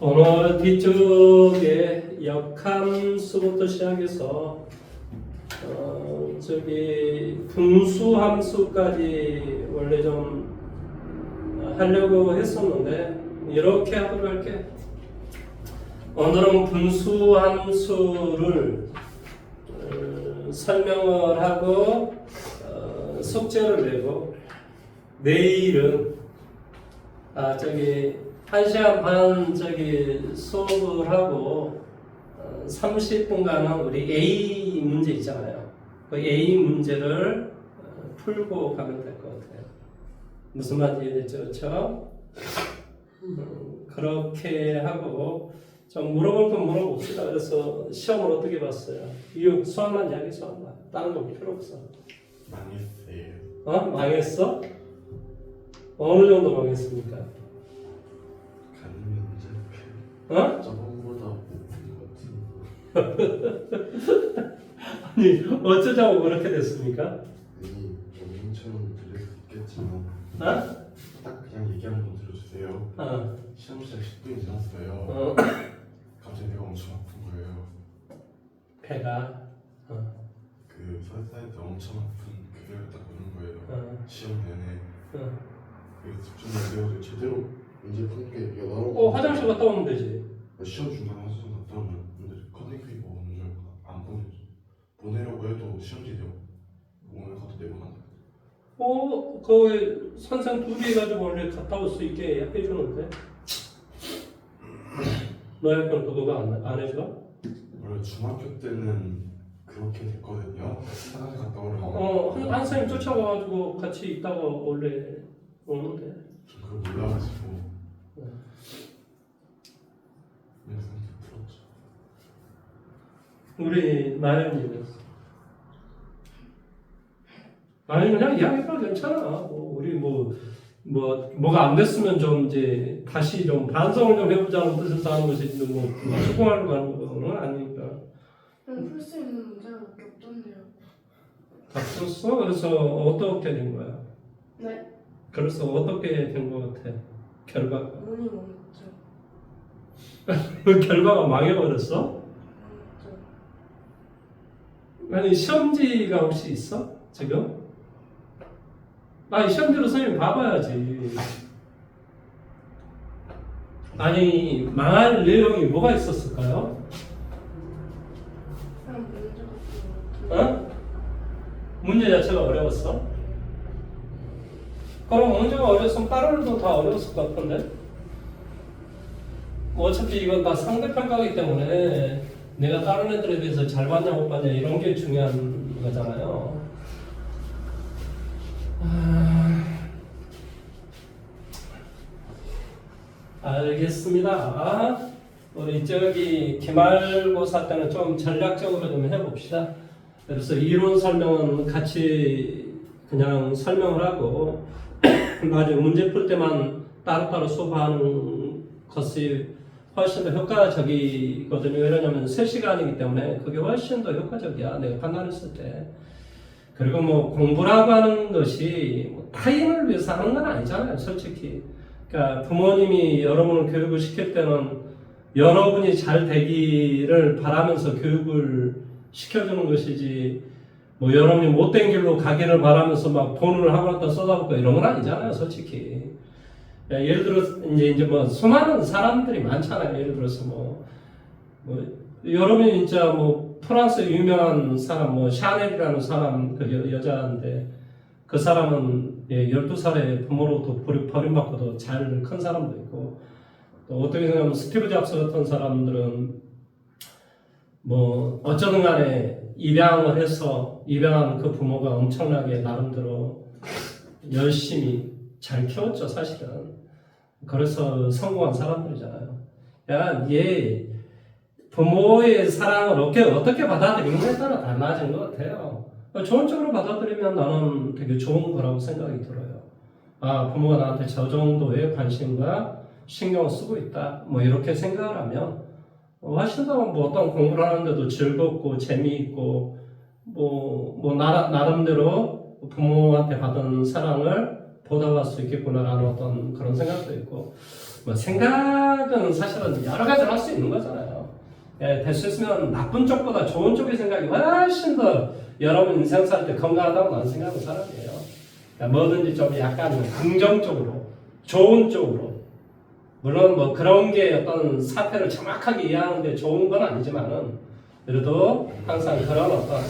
오늘 뒤쪽에 역함수부터 시작해서 분수함수까지 원래 좀 하려고 했었는데 이렇게 하도록 할게. 오늘은 분수함수를 설명을 하고 숙제를 내고, 내일은 1시간 반 수업을 하고 30분간은 우리 A 문제 있잖아요. 그 A 문제를 풀고 가면 될 것 같아요. 무슨 말인지 이해됐죠? 그렇죠? 그렇게 하고 좀 물어볼 건 물어봅시다. 그래서 시험을 어떻게 봤어요? 이거 수학만 이야기, 수학만. 다른 거 필요 없어. 망했어요. 망했어? 어느 정도 망했습니까? 가는 문제 저번보다 못푼것 같은. 아니 어쩌자고 그렇게 됐습니까? 아니 영웅처럼 들릴 수 있겠지만 딱 그냥 얘기 한번 들어주세요. 시험 시작 10분이 지났어요. 갑자기 배가 엄청 아픈 거예요. 배가 그 설사에서 엄청 아픈 그게 딱 오는 거예요. 시험 내내. 그래서 집중을 안 돼가지고 제대로 문제 푸는 게 나오고. 화장실 갔다 오면 되지. 시험 중간에 화장실 갔다 오면 근데 커넥트가 오는 줄 알고 안 보내줘. 보내려고 해도 시험지대요. 오늘 가도 내보내. 그 선생 둘이 해가지고 원래 갔다 올 수 있게 해주는데 너의 건 그거가 안 해줘? 원래 중학교 때는 그렇게 됐거든요. 화장실 갔다 오려고. 한 선생님 쫓아와가지고 같이 있다가 원래 오는데. 전 그걸 몰라가지고. 그래서 풀었죠. 우리 나연이는 아니 그냥 이야기해봐. 괜찮아. 우리 뭐가 안 됐으면 좀 이제 다시 좀 반성을 좀 해보자는 뜻에서 하는 것이지 수긍하려고 하는 건 아니니까. 풀 수 있는 문제가 몇 개 없던데요. 다 풀었어? 그래서 어떻게 된 거야? 네. 그래서 어떻게 된 거 같아? 결과가? 운이 망했죠. 그 결과가 망해버렸어? 망했죠. 아니 시험지가 혹시 있어? 지금? 아니 시험지로 선생님 봐봐야지. 아니 망할 내용이 뭐가 있었을까요? 그냥 문제 같은 거. 문제 자체가 어려웠어? 그럼 문제가 어려웠으면 다른 애도 다 어려웠을 것 같은데? 어차피 이건 다 상대평가이기 때문에 내가 다른 애들에 비해서 잘 봤냐 못 봤냐 이런 게 중요한 거잖아요. 알겠습니다. 우리 기말고사 때는 좀 전략적으로 좀 해봅시다. 그래서 이론 설명은 같이 그냥 설명을 하고 나중에 문제 풀 때만 따로따로 수업하는 것이 훨씬 더 효과적이거든요. 왜냐하면 3시간이기 때문에 그게 훨씬 더 효과적이야. 내가 판단했을 때. 그리고 공부라고 하는 것이 타인을 위해서 하는 건 아니잖아요. 솔직히. 그러니까 부모님이 여러분을 교육을 시킬 때는 여러분이 잘 되기를 바라면서 교육을 시켜주는 것이지 여러분이 못된 길로 가기를 바라면서 막 돈을 학원에다 쏟아붓고 이런 건 아니잖아요. 솔직히. 예를 들어서 이제 수많은 사람들이 많잖아요. 예를 들어서 여러분이 진짜 프랑스 유명한 사람 샤넬이라는 사람 그 여자인데 그 사람은 12살에 부모로부터 버림받고도 잘 큰 사람도 있고, 또 어떻게 생각하면 스티브 잡스 같은 사람들은 어쩌든 간에 입양한 그 부모가 엄청나게 나름대로 열심히 잘 키웠죠, 사실은. 그래서 성공한 사람들이잖아요. 얘 부모의 사랑을 어떻게 받아들이느냐에 따라 달라진 것 같아요. 좋은 쪽으로 받아들이면 나는 되게 좋은 거라고 생각이 들어요. 부모가 나한테 저 정도의 관심과 신경을 쓰고 있다. 이렇게 생각을 하면 훨씬 더 어떤 공부를 하는데도 즐겁고 재미있고 나름대로 부모한테 받은 사랑을 보답할 수 있겠구나라는 어떤 그런 생각도 있고, 뭐 생각은 사실은 여러 가지를 할 수 있는 거잖아요. 예, 될 수 있으면 나쁜 쪽보다 좋은 쪽의 생각이 훨씬 더 여러분 인생 살 때 건강하다고 나는 생각하는 사람이에요. 그러니까 뭐든지 좀 약간 긍정적으로, 좋은 쪽으로. 물론 뭐 그런 게 어떤 사태를 정확하게 이해하는데 좋은 건 아니지만은 그래도 항상 그런 어떤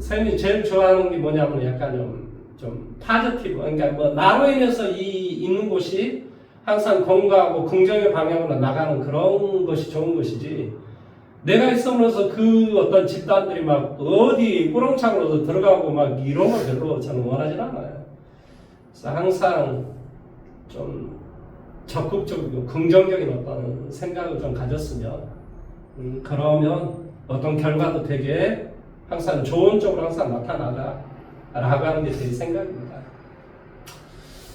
쌤이 제일 좋아하는 게 뭐냐면 약간 좀 파지티브, 그러니까 뭐 나로 인해서 이 있는 곳이 항상 건강하고 긍정의 방향으로 나가는 그런 것이 좋은 것이지, 내가 있으면서 그 어떤 집단들이 막 어디 꾸렁창으로 들어가고 막 이런 걸 별로 저는 원하진 않아요. 그래서 항상 좀 적극적이고 긍정적인 어떤 생각을 좀 가졌으면, 그러면 어떤 결과도 되게 항상 좋은 쪽으로 항상 나타나다라고 하는 게 제 생각입니다.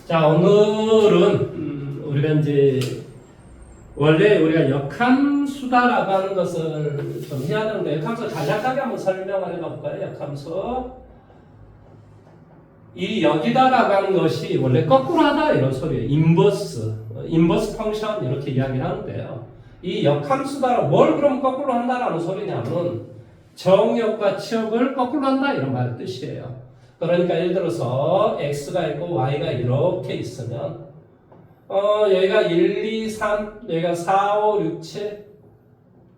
자, 오늘은 우리가 이제 원래 우리가 역함수다라고 하는 것을 좀 해야 되는데, 역함수 간략하게 한번 설명을 해볼까요? 역함수. 이 여기다라고 하는 것이 원래 거꾸로 하다 이런 소리예요. 인버스 펑션 이렇게 이야기를 하는데요. 이 역함수다라 뭘 그럼 거꾸로 한다라는 소리냐면 정역과 치역을 거꾸로 한다 이런 말 뜻이에요. 그러니까 예를 들어서 x가 있고 y가 이렇게 있으면 여기가 1, 2, 3, 여기가 4, 5, 6, 7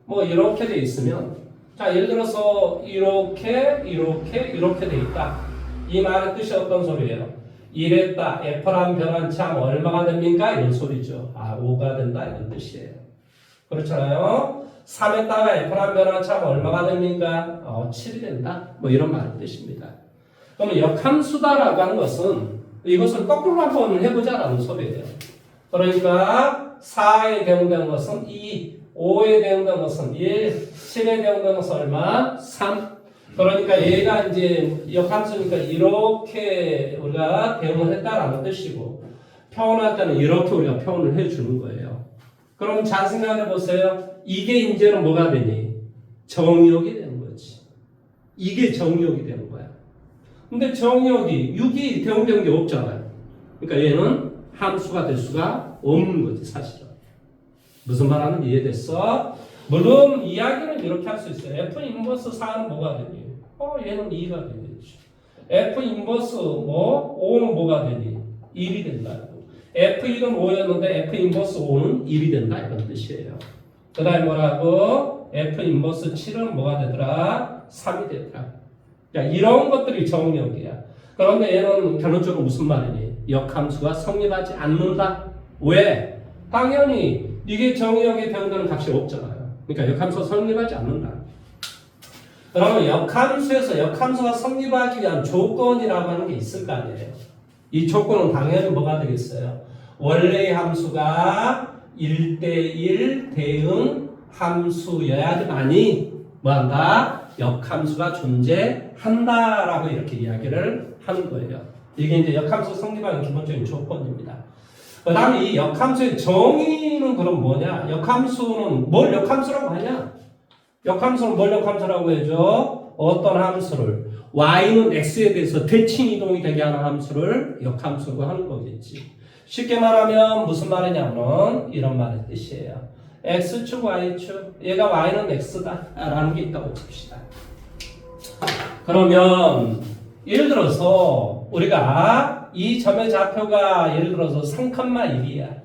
뭐 이렇게 돼 있으면, 자 예를 들어서 이렇게 돼 있다. 이 말의 뜻이 어떤 소리예요? 이랬다. F란 변환참 얼마가 됩니까? 이런 소리죠. 5가 된다 이런 뜻이에요. 그렇잖아요. 3에다가 F란 변환참 얼마가 됩니까? 7이 된다. 뭐 이런 말의 뜻입니다. 그러면 역함수다라고 하는 것은 이것을 거꾸로 한번 해보자라는 소리예요. 그러니까 4에 대응되는 것은 2, 5에 대응되는 것은 1, 7에 대응되는 것은 얼마? 3. 그러니까 얘가 이제 역함수니까 이렇게 우리가 대응을 했다라는 뜻이고, 표현할 때는 이렇게 우리가 표현을 해주는 거예요. 그럼 잘 생각해 보세요. 이게 이제는 뭐가 되니? 정역이 되는 거지. 이게 정역이 되는 거야. 근데 정역이 6이 대응되는 게 없잖아요. 그러니까 얘는 함수가 될 수가 없는 거지 사실은. 무슨 말 하는지 이해됐어? 물론 이야기는 이렇게 할 수 있어요. F 인버스 4는 뭐가 되니? 얘는 2가 되겠지. F 인버스 5는 뭐가 되니? 1이 된다. F1은 5였는데 F 인버스 5는 1이 된다 이런 뜻이에요. 그 다음에 뭐라고? F 인버스 7은 뭐가 되더라? 3이 되더라. 야, 이런 것들이 정역이야. 그런데 얘는 결론적으로 무슨 말이니? 역함수가 성립하지 않는다. 왜? 당연히 이게 정역에 대응되는 값이 없잖아요. 그러니까 역함수가 성립하지 않는다. 그러면 역함수에서 역함수가 성립하기 위한 조건이라고 하는 게 있을 거 아니에요. 이 조건은 당연히 뭐가 되겠어요? 원래의 함수가 1대1 대응 함수여야지만이 뭐한다? 역함수가 존재한다라고 이렇게 이야기를 하는 거예요. 이게 이제 역함수 성립하는 기본적인 조건입니다. 그 다음에 이 역함수의 정의는 그럼 뭐냐? 역함수는 뭘 역함수라고 하냐? 역함수는 뭘 역함수라고 해줘? 어떤 함수를 y는 x에 대해서 대칭 이동이 되게 하는 함수를 역함수라고 하는 거겠지. 쉽게 말하면 무슨 말이냐면 이런 말의 뜻이에요. x축, y축, 얘가 y는 x다 라는 게 있다고 칩시다. 그러면 예를 들어서 우리가 이 점의 좌표가 예를 들어서 3,1이야.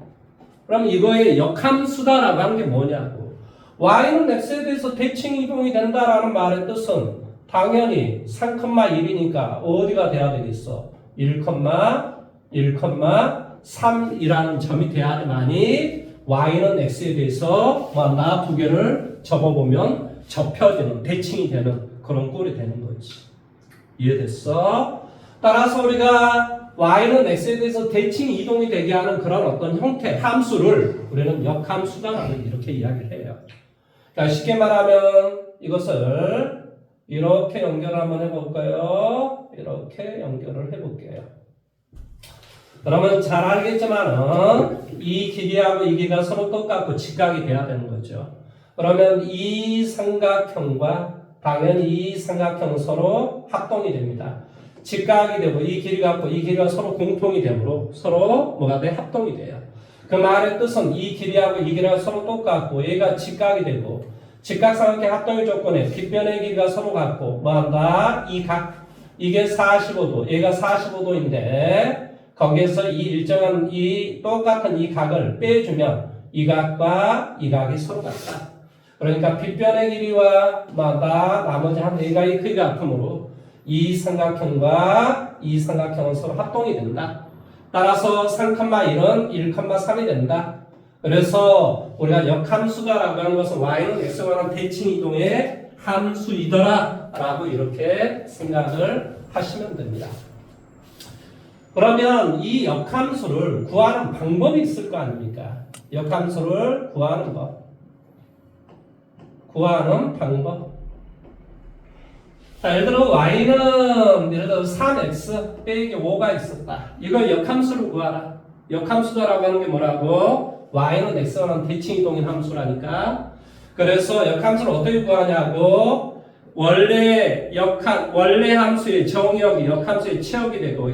그럼 이거의 역함수다라고 하는 게 뭐냐고. y는 x에 대해서 대칭 이동이 된다라는 말의 뜻은 당연히 3,1이니까 어디가 돼야 되겠어? 1,3이라는 점이 돼야만이 y는 x에 대해서 뭐한다? 두 개를 접어보면 접혀지는, 대칭이 되는 그런 꼴이 되는 거지. 이해됐어? 따라서 우리가 y는 x에 대해서 대칭 이동이 되게 하는 그런 어떤 형태, 함수를 우리는 역함수다라는 이렇게 이야기를 해요. 그러니까 쉽게 말하면 이것을 이렇게 연결을 한번 해볼까요? 이렇게 연결을 해볼게요. 그러면 잘 알겠지만은 이 길이하고 이 길이가 서로 똑같고 직각이 돼야 되는 거죠. 그러면 이 삼각형과 당연히 이 삼각형은 서로 합동이 됩니다. 직각이 되고 이 길이가 같고 이 길이가 서로 공통이 되므로 서로 뭐가 돼? 합동이 돼요. 그 말의 뜻은 이 길이하고 이 길이가 서로 똑같고 얘가 직각이 되고 직각삼각형 합동의 조건에 빗변의 길이가 서로 같고 뭐한다? 이 각 이게 45도 얘가 45도인데 거기에서 이 일정한 이 똑같은 이 각을 빼주면 이 각과 이 각이 서로 같다. 그러니까 빗변의 길이와 뭐다 나머지 한 네 가지 크기가 같으므로 이 삼각형과 이 삼각형은 서로 합동이 된다. 따라서 3,1은 1,3이 된다. 그래서 우리가 역함수다라고 하는 것은 y는 x에 관한 대칭 이동의 함수이더라 라고 이렇게 생각을 하시면 됩니다. 그러면 이 역함수를 구하는 방법이 있을 거 아닙니까? 역함수를 구하는 법. 구하는 방법. 자, 예를 들어 y는 예를 들어 3x 빼기 5가 있었다. 이걸 역함수를 구하라. 역함수다라고 하는 게 뭐라고? y는 x와 관한 대칭 이동인 함수라니까. 그래서 역함수를 어떻게 구하냐고? 원래 함수의 정의역이 역함수의 치역이 되고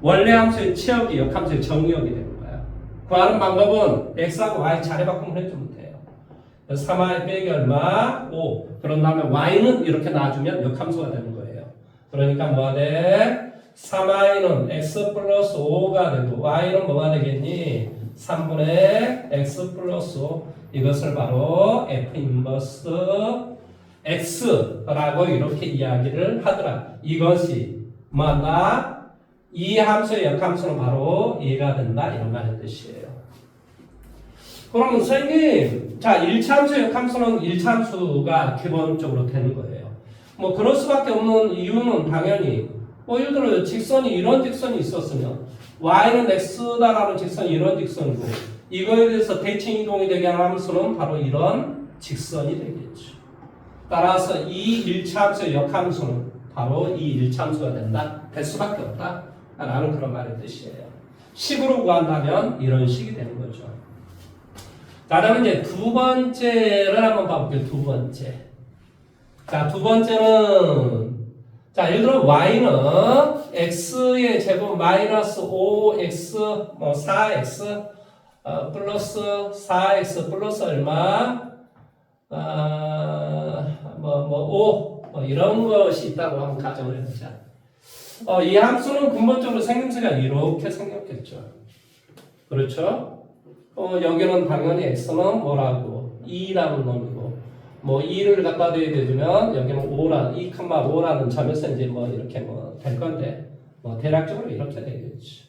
원래 함수의 치역이 역함수의 정의역이 되는 거야. 구하는 방법은 x하고 y 자리 바꾸면 해주면 돼요. 3y 빼기 얼마? 5. 그런 다음에 y는 이렇게 놔주면 역함수가 되는 거예요. 그러니까 뭐가 돼? 3y는 x 플러스 5가 되고 y는 뭐가 되겠니? 3분의 x 플러스 5. 이것을 바로 f 인버스 x라고 이렇게 이야기를 하더라. 이것이 뭐다? 이 함수의 역함수는 바로 이해가 된다. 이런 말의 뜻이에요. 그러면 선생님, 자 1차 함수의 역함수는 1차 함수가 기본적으로 되는 거예요. 뭐 그럴 수밖에 없는 이유는 당연히 뭐 예를 들어 직선이 이런 직선이 있었으면 y는 x다라는 직선이 이런 직선이고 이거에 대해서 대칭 이동이 되게 하는 함수는 바로 이런 직선이 되겠죠. 따라서 이 1차 함수의 역함수는 바로 이 1차 함수가 된다. 될 수밖에 없다. 라는 그런 말의 뜻이에요. 식으로 구한다면 이런 식이 되는 거죠. 자, 그러면 이제 두 번째를 한번 봐볼게요. 두 번째. 자, 두 번째는 자, 예를 들어 y는 x의 제곱 마이너스 5x 뭐 4x 플러스 4x 플러스 얼마? 5 이런 것이 있다고 한번 가정을 해보자. 이 함수는 근본적으로 생김새가 이렇게 생겼겠죠. 그렇죠? 여기는 당연히 x는 뭐라고? 2라는 놈이고 뭐 2를 갖다 대주면 여기는 2,5라는 점에서 이제 뭐 이렇게 뭐 될 건데 뭐 대략적으로 이렇게 되겠죠.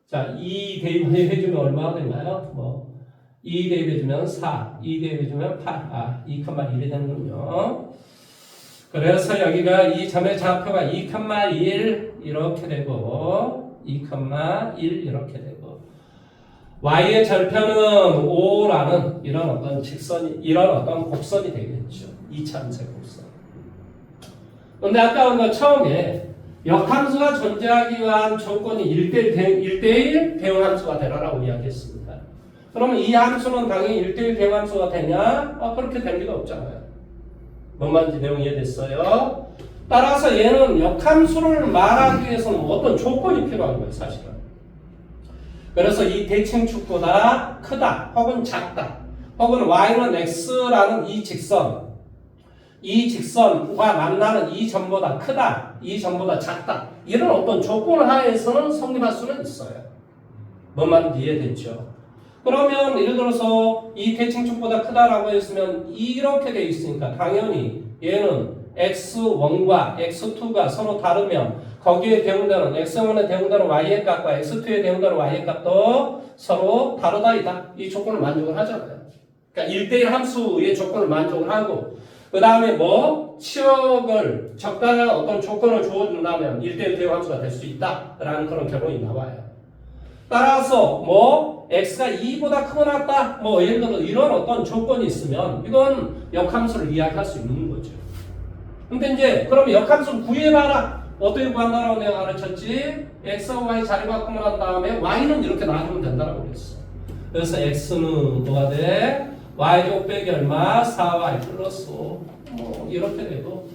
자, 2 대입해주면 얼마가 되나요? 뭐 2 대입해주면 4, 2 대입해주면 8, 2,1이 되는군요. 그래서 여기가 이 점의 좌표가 2,1 이렇게 되고 2,1 이렇게 되고 y의 절편은 5라는 이런 어떤 직선이 이런 어떤 곡선이 되겠죠. 2차 함수의 곡선. 그런데 아까 우리가 처음에 역함수가 존재하기 위한 조건이 1대1 대응함수가 되라라고 이야기했습니다. 그러면 이 함수는 당연히 1대1 대응함수가 되냐? 그렇게 될 리가 없잖아요. 뭔 말인지 내용 이해됐어요? 따라서 얘는 역함수를 말하기 위해서는 어떤 조건이 필요한 거예요, 사실은. 그래서 이 대칭축보다 크다, 혹은 작다, 혹은 y는 x라는 이 직선과 만나는 이 점보다 크다, 이 점보다 작다, 이런 어떤 조건 하에서는 성립할 수는 있어요. 뭔 말인지 이해됐죠? 그러면 예를 들어서 이 대칭축보다 크다라고 했으면 이렇게 돼 있으니까 당연히 얘는 x1과 x2가 서로 다르면 거기에 대응되는 x1에 대응되는 y의 값과 x2에 대응되는 y의 값도 서로 다르다이다. 이 조건을 만족을 하잖아요. 그러니까 1대1 함수의 조건을 만족을 하고 그 다음에 뭐 치역을 적당한 어떤 조건을 주어준다면 1대1 대응 함수가 될 수 있다라는 그런 결론이 나와요. 따라서 뭐 x가 2보다 크거나 같다 뭐 예를 들어 이런 어떤 조건이 있으면 이건 역함수를 이야기할 수 있는 거죠. 근데 이제 그러면 역함수를 구해봐라. 어떻게 구한다라고 내가 가르쳤지? x와 y 자리 바꾸면 한 다음에 y는 이렇게 놔주면 된다라고 그랬어. 그래서 x는 뭐가 돼? y제곱 빼기 얼마? 4y 플러스 5 뭐 이렇게 되고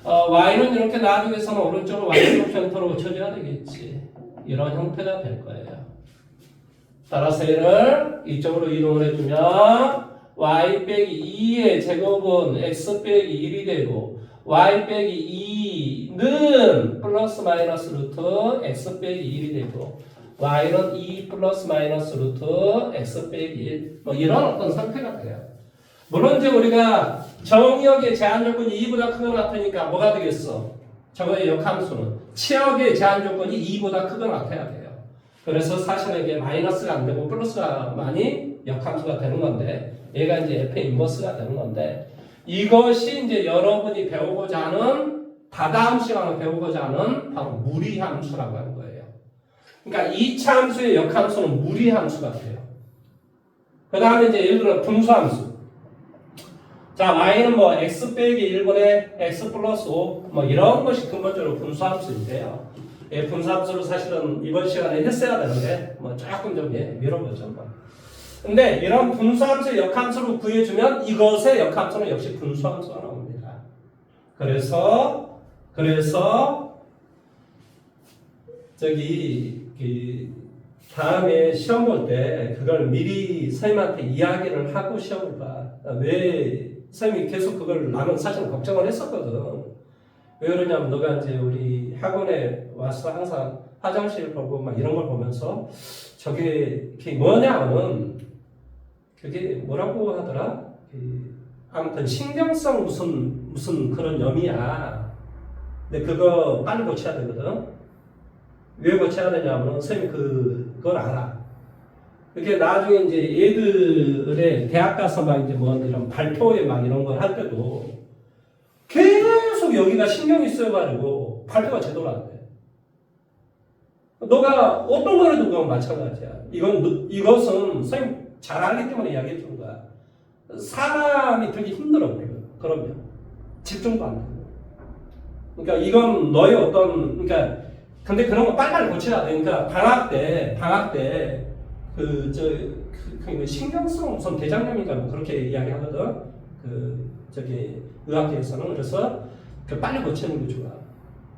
y는 이렇게 나중에서는 오른쪽으로 y축 형태로 쳐줘야 되겠지. 이런 형태가 될 거예요. 따라서 얘를 이쪽으로 이동을 해주면 y 빼기 2의 제곱은 x 빼기 1이 되고 y 빼기 2는 플러스 마이너스 루트 x 빼기 1이 되고 y는 2 플러스 마이너스 루트 x 빼기 1 뭐 이런 어떤 상태가 돼요. 물론 이제 우리가 정역의 제한 조건이 2보다 크거나 같으니까 뭐가 되겠어? 저거의 역함수는 치역의 제한 조건이 2보다 크거나 같아야 돼요. 그래서 사실은 이게 마이너스가 안 되고 플러스가 많이 역함수가 되는 건데 얘가 이제 F의 인버스가 되는 건데 이것이 이제 여러분이 배우고자 하는 다다음 시간에 배우고자 하는 바로 무리함수라고 하는 거예요. 그러니까 2차 함수의 역함수는 무리함수가 돼요. 그 다음에 이제 예를 들어 분수함수. 자, y는 뭐 x 빼기 1분의 x 플러스 5 뭐 이런 것이 근본적으로 분수함수인데요. 예, 분수함수를 사실은 이번 시간에 했어야 되는데 뭐 조금 좀 미뤄보죠. 근데 이런 분수함수의 역함수를 구해주면 이것의 역함수는 역시 분수함수가 나옵니다. 그래서 저기 다음에 시험 볼 때 그걸 미리 선생님한테 이야기를 하고 시험을 봐. 왜 선생님이 계속 그걸 나는 사실 걱정을 했었거든. 왜 그러냐면 너가 이제 우리 학원에 와서 항상 화장실 보고 막 이런 걸 보면서 저게 뭐냐면 그게 뭐라고 하더라? 아무튼 신경성 무슨 그런 염이야. 근데 그거 빨리 고쳐야 되거든. 왜 고쳐야 되냐면 선생님 그걸 알아. 그게 나중에 이제 얘들의 대학 가서 막 이제 뭐 이런 발표회 막 이런 걸 할 때도 계속 여기가 신경이 쓰여가지고 발표가 제대로 안 돼. 너가 어떤 거라도 그건 마찬가지야. 이것은 선생님 잘 알기 때문에 이야기해 주는 거야. 사람이 되게 힘들어, 그러면. 집중도 안 되고. 그러니까 이건 너의 어떤, 그러니까, 근데 그런 거 빨리빨리 고쳐야 돼. 그러니까 방학 때, 신경성 무슨 대장염인가 뭐 그렇게 이야기하거든. 의학계에서는. 그래서 빨리 고치는 게 좋아.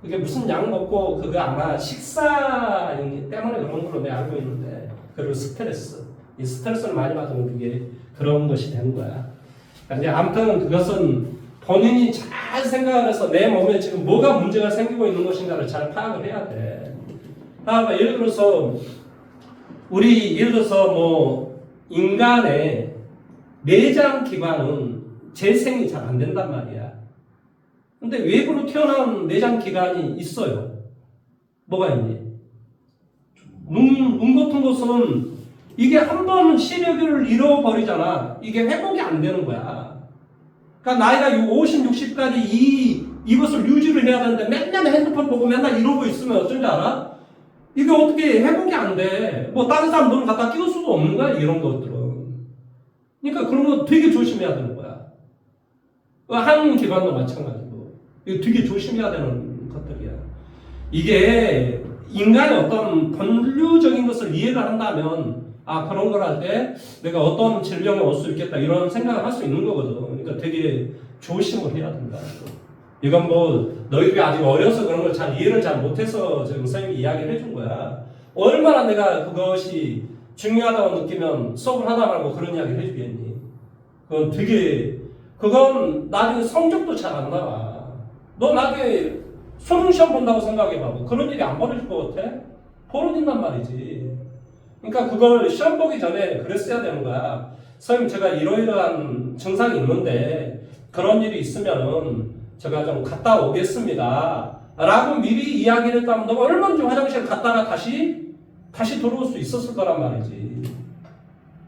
그게 무슨 약 먹고 그거 아마 식사 때문에 그런 걸로 내가 알고 있는데. 그리고 스트레스. 이 스트레스를 많이 받으면 그게 그런 것이 되는 거야. 그러니까 아무튼 그것은 본인이 잘 생각을 해서 내 몸에 지금 뭐가 문제가 생기고 있는 것인가를 잘 파악을 해야 돼. 예를 들어서 뭐 인간의 내장 기관은 재생이 잘 안 된단 말이야. 근데 외부로 튀어나온 내장 기관이 있어요. 뭐가 있니? 눈 같은 것은 이게 한 번 시력을 잃어버리잖아. 이게 회복이 안 되는 거야. 그러니까 나이가 50, 60까지 이것을 유지를 해야 되는데 맨날 핸드폰 보고 맨날 이러고 있으면 어쩐지 알아? 이게 어떻게 회복이 안 돼. 뭐 다른 사람 눈을 갖다 끼울 수도 없는 거야. 이런 것들은. 그러니까 그런 거 되게 조심해야 되는 거야. 한 기관도 마찬가지고. 이거 되게 조심해야 되는 것들이야. 이게 인간의 어떤 본류적인 것을 이해를 한다면 그런 걸 할 때 내가 어떤 질병이 올 수 있겠다 이런 생각을 할 수 있는 거거든. 그러니까 되게 조심을 해야 된다. 이건 뭐 너희가 아직 어려서 그런 걸 잘 이해를 잘 못해서 지금 선생님이 이야기를 해준 거야. 얼마나 내가 그것이 중요하다고 느끼면 수업을 하다 말고 그런 이야기를 해주겠니? 그건 나중에 성적도 잘 안 나와. 너 나중에 수능 시험 본다고 생각해봐. 그런 일이 안 벌어질 것 같아? 벌어진단 말이지. 그러니까 그걸 시험 보기 전에 그랬어야 되는 거야. 선생님 제가 이러이러한 증상이 있는데 그런 일이 있으면은 제가 좀 갔다 오겠습니다 라고 미리 이야기를 했다면 너가 얼마든지 화장실 갔다가 다시 돌아올 수 있었을 거란 말이지.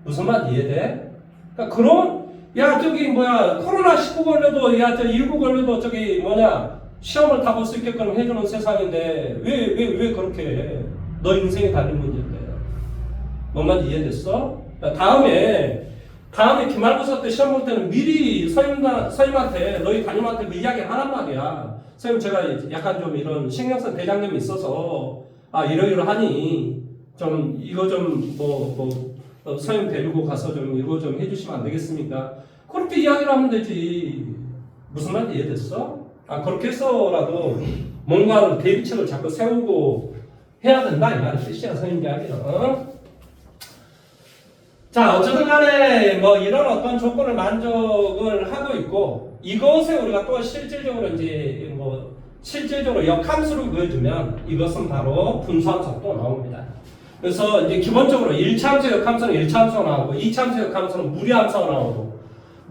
무슨 말 이해돼? 그러니까 코로나19 걸려도 19 걸려도 시험을 다 볼 수 있게끔 해주는 세상인데 왜 그렇게 해? 너 인생이 달린 문제인데. 뭔 말인지 이해됐어? 다음에 기말고사 때 시험 볼 때는 미리 선생님한테 너희 담임한테 그 이야기 하란 말이야. 선생님 제가 약간 좀 이런 신경성 대장염이 있어서 이러이러하니 좀 이거 좀 선생님 데리고 가서 좀 이거 좀 해주시면 안 되겠습니까? 그렇게 이야기를 하면 되지. 무슨 말인지 이해됐어? 그렇게 해서라도 뭔가를 대비책을 자꾸 세우고 해야 된다 이 말의 뜻이야 선생님 이야기는. 자 어쨌든 간에 뭐 이런 어떤 조건을 만족을 하고 있고 이것에 우리가 또 실질적으로 이제 뭐 실질적으로 역함수를 구해주면 이것은 바로 분수함수가 또 나옵니다. 그래서 이제 기본적으로 1차 함수의 역함수는 1차 함수가 나오고 2차 함수의 역함수는 무리함수가 나오고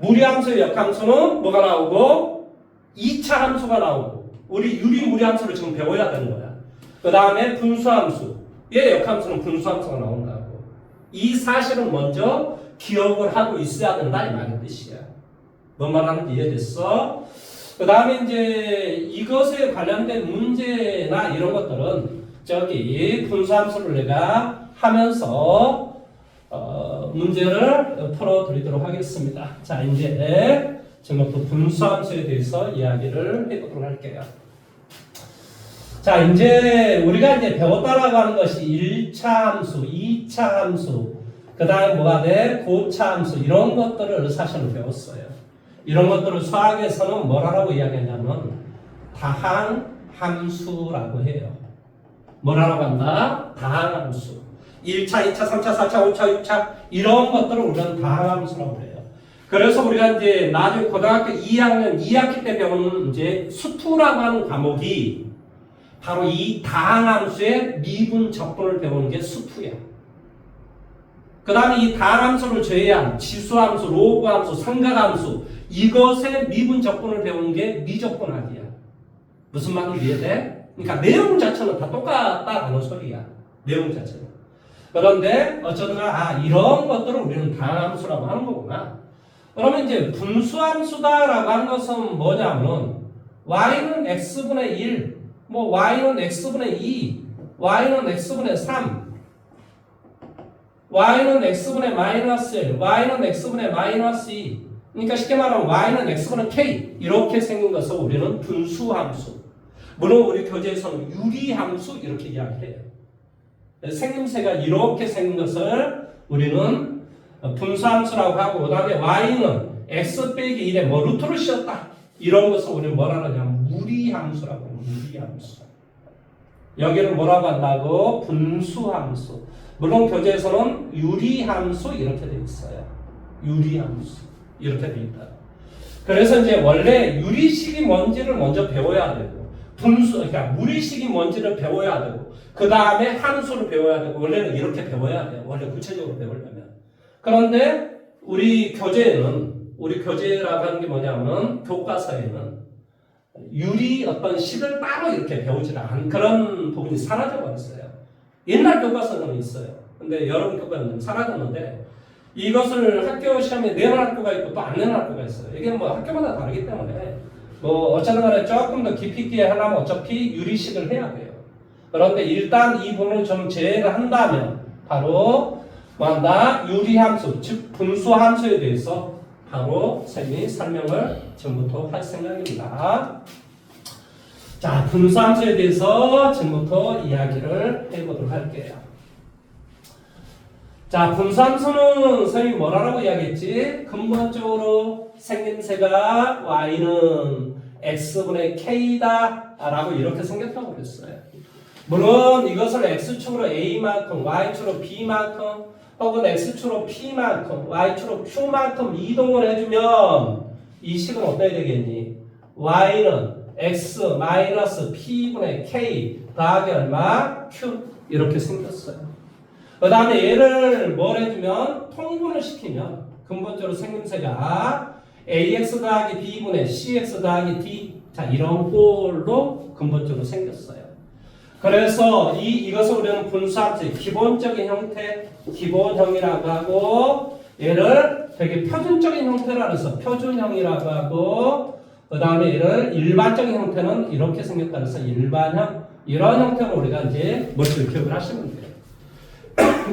무리함수의 역함수는 뭐가 나오고 2차 함수가 나오고 우리 유리무리함수를 지금 배워야 되는 거야. 그 다음에 분수함수의 역함수는 분수함수가 나온다고. 이 사실을 먼저 기억을 하고 있어야 된다 이 말의 뜻이야. 뭔 말하는지 이해됐어? 그 다음에 이제 이것에 관련된 문제나 이런 것들은 저기 분수함수를 내가 하면서 문제를 풀어드리도록 하겠습니다. 자 이제 지금부터 분수함수에 대해서 이야기를 해보도록 할게요. 자 이제 우리가 이제 배웠다라고 하는 것이 1차 함수, 2차 함수, 그 다음에 뭐가 돼? 고차 함수 이런 것들을 사실은 배웠어요. 이런 것들을 수학에서는 뭐라고 이야기하냐면 다항함수라고 해요. 뭐라고 한다? 다항함수. 1차, 2차, 3차, 4차, 5차, 6차 이런 것들을 우리는 다항함수라고 해요. 그래서 우리가 이제 나중에 고등학교 2학년 2학기 때 배우는 이제 수투라고 하는 과목이 바로 이 다항함수의 미분 적분을 배우는 게 수투야. 그 다음에 이 다항함수를 제외한 지수함수, 로그함수, 삼각함수 이것의 미분 적분을 배우는 게 미적분학이야. 무슨 말인지 이해돼? 그러니까 내용 자체는 다 똑같다는 소리야. 내용 자체는. 그런데 어쩌다가 이런 것들을 우리는 다항함수라고 하는 거구나. 그러면 이제 분수함수다라고 하는 것은 뭐냐면 y는 x분의 1, 뭐 y는 x분의 2, y는 x분의 3, y는 x분의 마이너스 1, y는 x분의 마이너스 2. 그러니까 쉽게 말하면 y는 x분의 k 이렇게 생긴 것을 우리는 분수함수. 물론 우리 교재에서는 유리함수 이렇게 이야기해요. 생김새가 이렇게 생긴 것을 우리는 분수함수라고 하고 그 다음에 y는 x 빼기 1에 뭐 루트를 씌웠다. 이런 것을 우리는 뭐라 하냐면 무리함수라고 해요. 무리함수. 여기를 뭐라고 한다고? 분수함수. 물론 교재에서는 유리함수 이렇게 되어 있어요. 유리함수 이렇게 되어 있다. 그래서 이제 원래 유리식이 뭔지를 먼저 배워야 되고 그러니까 무리식이 뭔지를 배워야 되고 그 다음에 함수를 배워야 되고 원래는 이렇게 배워야 돼요. 원래 구체적으로 배우려면. 그런데 우리 교재라고 하는 게 뭐냐면 교과서에는 유리 어떤 식을 따로 이렇게 배우지 않은 그런 부분이 사라져 버렸어요. 옛날 교과서는 있어요. 근데 여러분 교과서는 사라졌는데 이것을 학교 시험에 내는 학교가 있고 또 안 내는 학교가 있어요. 이게 뭐 학교마다 다르기 때문에 뭐 어쨌든 간에 조금 더 깊이 있게 하려면 어차피 유리식을 해야 돼요. 그런데 일단 이 부분을 좀 제외를 한다면 바로 뭐한다? 유리함수, 즉 분수함수에 대해서 바로 선생님이 설명을 지금부터 할 생각입니다. 자, 분수함수에 대해서 지금부터 이야기를 해보도록 할게요. 자, 분수함수는 선생님이 뭐라고 이야기했지? 근본적으로 생김새가 y는 x분의 k다 라고 이렇게 생겼다고 그랬어요. 물론 이것을 x축으로 a만큼, y축으로 b만큼, 혹은 x축으로 p만큼, y축으로 q만큼 이동을 해주면 이 식은 어떻게 되겠니? y는 x 마이너스 p분의 k 더하기 얼마? q 이렇게 생겼어요. 그 다음에 얘를 뭘 해주면 통분을 시키면 근본적으로 생김새가 ax 더하기 b분의 cx 더하기 d 자 이런 꼴로 근본적으로 생겼어요. 그래서 이것을 우리는 분수함수의 기본적인 형태, 기본형이라고 하고 얘를 되게 표준적인 형태라 해서 표준형이라고 하고 그 다음에 얘를 일반적인 형태는 이렇게 생겼다 해서 일반형 이런 형태로 우리가 이제 머릿속에 기억을 하시면 돼요.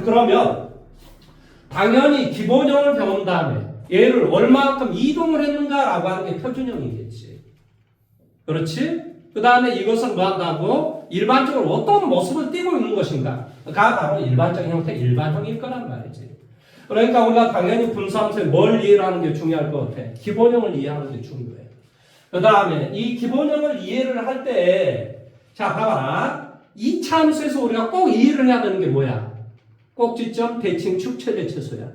그러면 당연히 기본형을 배운 다음에 얘를 얼마만큼 이동을 했는가라고 하는 게 표준형이겠지. 그렇지? 그 다음에 이것은 뭐 한다고? 일반적으로 어떤 모습을 띠고 있는 것인가가 바로 일반적인 형태, 일반형일 거란 말이지. 그러니까 우리가 당연히 분수함수에 뭘 이해하는 게 중요할 것 같아. 기본형을 이해하는 게 중요해. 그 다음에 이 기본형을 이해를 할 때, 자, 봐봐라. 이 참수에서 우리가 꼭 이해를 해야 되는 게 뭐야? 꼭지점, 대칭, 축, 최대, 최소야.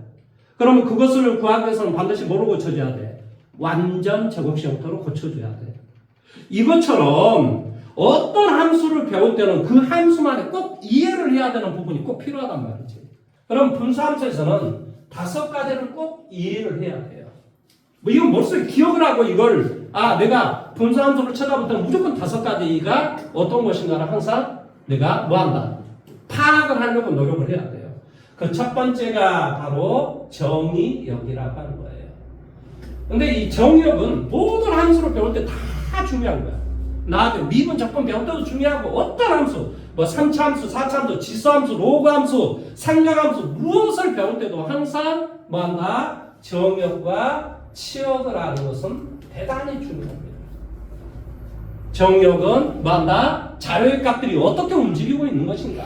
그러면 그것을 구하기 위해서는 반드시 뭐로 고쳐줘야 돼? 완전 제곱식 형태로 고쳐줘야 돼. 이것처럼 어떤 함수를 배울 때는 그 함수만에 꼭 이해를 해야 되는 부분이 꼭 필요하단 말이지. 그럼 분수함수에서는 5가지를 꼭 이해를 해야 돼요. 뭐 이건 머릿속에 기억을 하고 이걸 내가 분수함수를 쳐다볼 때는 무조건 5가지가 어떤 것인가를 항상 내가 뭐 한다? 파악을 하려고 노력을 해야 돼요. 그 첫 번째가 바로 정의역이라고 하는 거예요. 근데 이 정의역은 모든 함수를 배울 때 다 중요한 거야. 나한테 미분, 적분 배울 때도 중요하고 어떤 함수, 뭐 3차함수, 4차함수, 지수함수, 로그함수, 삼각함수 무엇을 배울 때도 항상 뭐 한다? 정의역과 치역을 아는 것은 대단히 중요합니다. 정의역은 뭐 한다? 자료의 값들이 어떻게 움직이고 있는 것인가?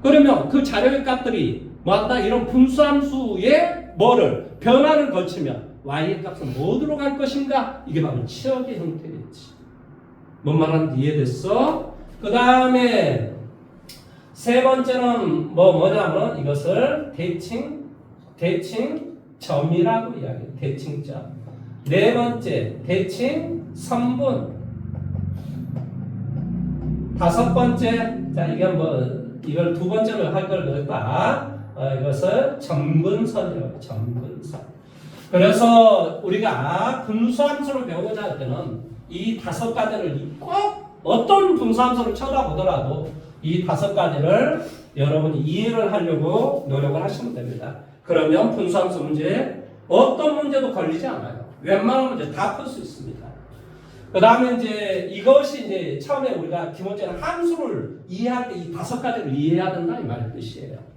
그러면 그 자료의 값들이 뭐 한다? 이런 분수함수의 뭐를 변화를 거치면 y의 값은 뭐로 갈 것인가? 이게 바로 치역의 형태겠지. 뭔 말하는지 이해됐어? 그 다음에 세 번째는 뭐냐면 이것을 대칭점이라고 이야기해요. 대칭점. 네 번째 대칭선분. 다섯 번째, 자 이걸 두 번째로 할 걸 그랬다. 이것을 점근선이라고 해요. 점근선. 그래서 우리가 분수함수를 배우고자 할 때는 이 5가지를 꼭 어떤 분수함수를 쳐다보더라도 이 5가지를 여러분이 이해를 하려고 노력을 하시면 됩니다. 그러면 분수함수 문제 어떤 문제도 걸리지 않아요. 웬만한 문제 다 풀 수 있습니다. 그 다음에 이제 이것이 이제 처음에 우리가 기본적으로 함수를 이해할 때 이 5가지를 이해해야 된다 이 말의 뜻이에요.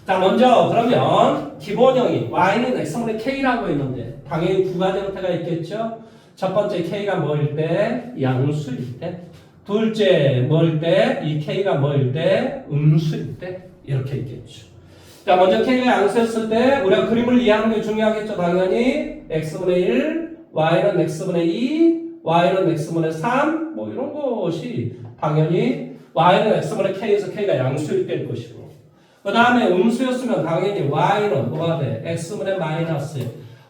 자, 먼저 그러면 기본형이 y는 x분의 k라고 했는데 당연히 2가지 형태가 있겠죠. 첫 번째 k가 뭐일 때? 양수일 때. 둘째 뭐일 때? 이 k가 뭐일 때? 음수일 때. 이렇게 있겠죠. 자, 먼저 k가 양수였을 때 우리가 그림을 이해하는 게 중요하겠죠. 당연히 x분의 1, y는 x분의 2, y는 x분의 3, 뭐 이런 것이 당연히 y는 x분의 k에서 k가 양수일 때일 것이고, 그 다음에 음수였으면 당연히 y는 뭐가 돼? x분의 마이너스,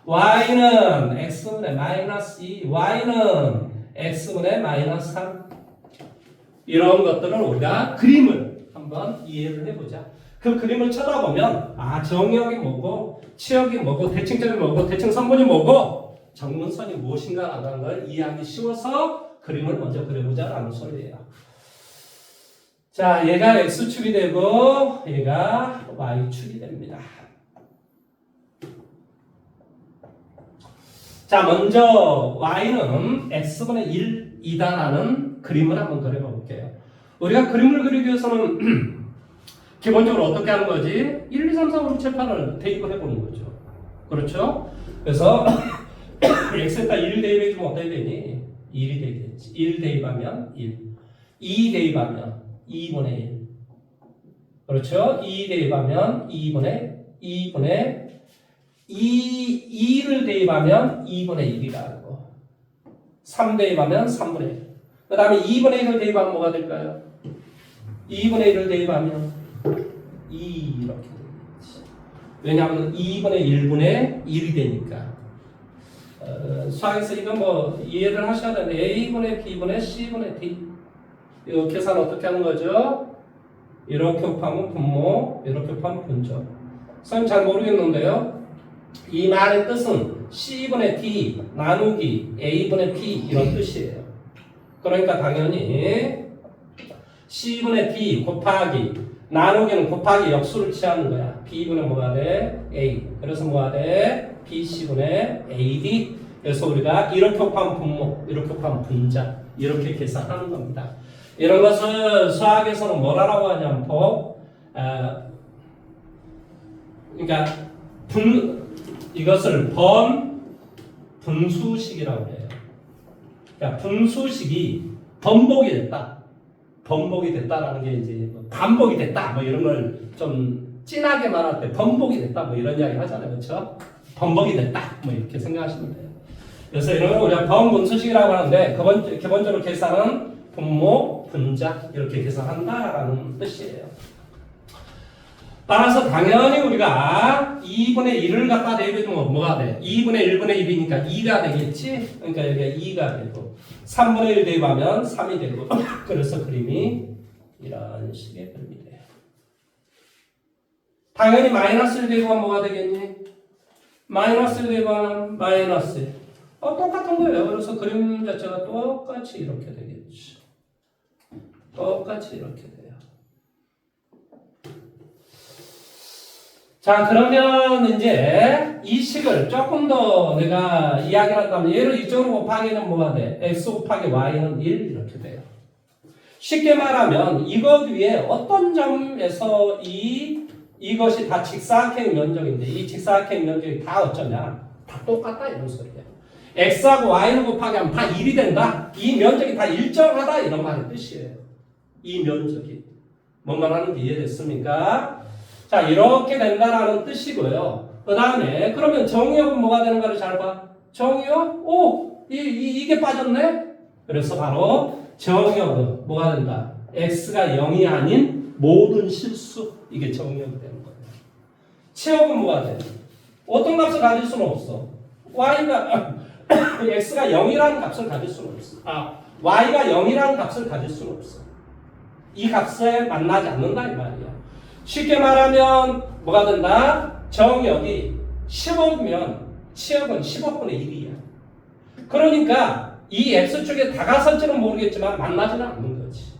y는 x분의 마이너스 2, y는 x분의 마이너스 3. 이런 것들을 우리가 그림을 한번 이해를 해보자. 그 그림을 쳐다보면 정의역이 뭐고 치역이 뭐고 대칭점이 뭐고 대칭선분이 뭐고 정근선이 무엇인가라는 걸 이해하기 쉬워서 그림을 먼저 그려보자라는 소리예요. 자, 얘가 x축이 되고 얘가 y축이 됩니다. 자, 먼저 y는 x분의 1이다라는 그림을 한번 그려볼게요. 우리가 그림을 그리기 위해서는 기본적으로 어떻게 하는 거지? 1, 2, 3, 4, 5, 6, 7, 8을 대입을 해보는 거죠. 그렇죠? 그래서 x에다 1 대입해주면 어떻게 되니? 1이 되겠지. 1 대입하면 1. 2 대입하면 2분의 1. 그렇죠? 2 대입하면 2분의 2를 대입하면 2분의 1이라고. 3 대입하면 3분의 1. 그 다음에 2분의 1을 대입하면 뭐가 될까요? 2분의 1을 대입하면 2 이렇게 되겠지. 왜냐하면 2분의 1분의 1이 되니까. 수학에서 이거 뭐 이해를 하셔야 되는데 A분의 B분의 C분의 D 이 계산 어떻게 하는 거죠? 이렇게 곱하면 분모, 이렇게 곱하면 분죠. 선생님 잘 모르겠는데요. 이 말의 뜻은 C분의 D 나누기 A분의 B 이런 뜻이에요. 그러니까 당연히 C분의 D 곱하기 나누기는 곱하기 역수를 취하는 거야. B분의 뭐가 돼? A. 그래서 뭐가 돼? BC분의 AD. 그래서 우리가 이렇게 곱하면 분모, 이렇게 곱하면 분자, 이렇게 계산하는 겁니다. 이런 것을 수학에서는 뭐라고 하냐면 그러니까 이것을 분수식이라고 해요. 그러니까 분수식이 번복이 됐다. 번복이 됐다라는 게 이제 반복이 됐다 뭐 이런 걸 좀 진하게 말할 때 번복이 됐다 뭐 이런 이야기 하잖아요. 그렇죠? 번복이 됐다 뭐 이렇게 생각하시면 돼요. 그래서 이런 걸 우리가 범분수식이라고 하는데 기본적으로 계산은 분모, 분자 이렇게 계산한다라는 뜻이에요. 따라서 당연히 우리가 2분의 1을 갖다 대입해주면 뭐가 돼? 2분의 1분의 1이니까 2가 되겠지? 그러니까 여기가 2가 되고 3분의 1 대입하면 3이 되고 그래서 그림이 이런 식의 그림이 돼요. 당연히 마이너스를 대입하면 뭐가 되겠니? 마이너스를 대입하면 마이너스. 똑같은 거예요. 그래서 그림 자체가 똑같이 이렇게 되겠지. 똑같이 이렇게 돼요. 자, 그러면 이제 이 식을 조금 더 내가 이야기를 한다면 얘를 이쪽으로 곱하기는 뭐가 돼? x 곱하기 y는 1 이렇게 돼요. 쉽게 말하면 이것 위에 어떤 점에서 이것이 다 직사각형 면적인데 이 직사각형 면적이 다 어쩌냐? 다 똑같다 이런 소리예요. x하고 y를 곱하기 하면 다 1이 된다. 이 면적이 다 일정하다 이런 말의 뜻이에요. 이 면적이. 뭔 말하는지 이해됐습니까? 자, 이렇게 된다라는 뜻이고요. 그 다음에 그러면 정의역은 뭐가 되는가를 잘 봐. 정의역? 오! 이게 빠졌네? 그래서 바로 정의역은 뭐가 된다? x가 0이 아닌 모든 실수. 이게 정의역이 되는 거예요. 치역은 뭐가 돼? 어떤 값을 가질 수는 없어. x가 0이라는 값을 가질 수는 없어. y가 0이라는 값을 가질 수는 없어. 이 값에 만나지 않는다 이 말이야. 쉽게 말하면 뭐가 된다? 정역이 10억이면 치역은 10억분의 1이야. 그러니까 이 x축에 다가설지는 모르겠지만 만나지는 않는 거지.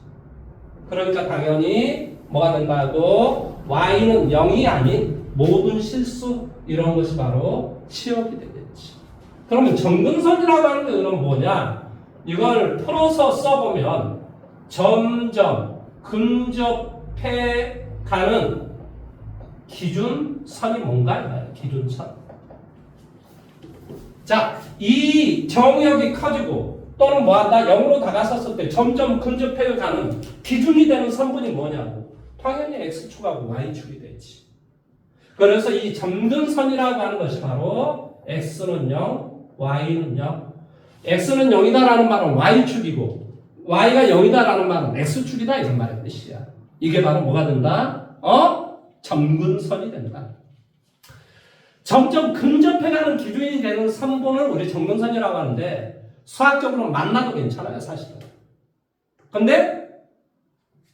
그러니까 당연히 뭐가 된다고? y는 0이 아닌 모든 실수 이런 것이 바로 치역이 되겠지. 그러면 정근선이라고 하는 게 그럼 뭐냐? 이걸 풀어서 써보면 점점 근접해 가는 기준선이 뭔가 이거예요. 기준선. 자, 이 정역이 커지고 또는 뭐한다? 0으로 다가섰을 때 점점 근접해 가는 기준이 되는 선분이 뭐냐고. 당연히 x축하고 y축이 되지. 그래서 이 점근선이라고 하는 것이 바로 x는 0, y는 0. x는 0이다라는 말은 y축이고 y가 0이다라는 말은 x축이다 이런 말의 뜻이야. 이게 바로 뭐가 된다? 점근선이 된다. 점점 근접해가는 기준이 되는 선분을 우리 점근선이라고 하는데 수학적으로 만나도 괜찮아요, 사실은. 근데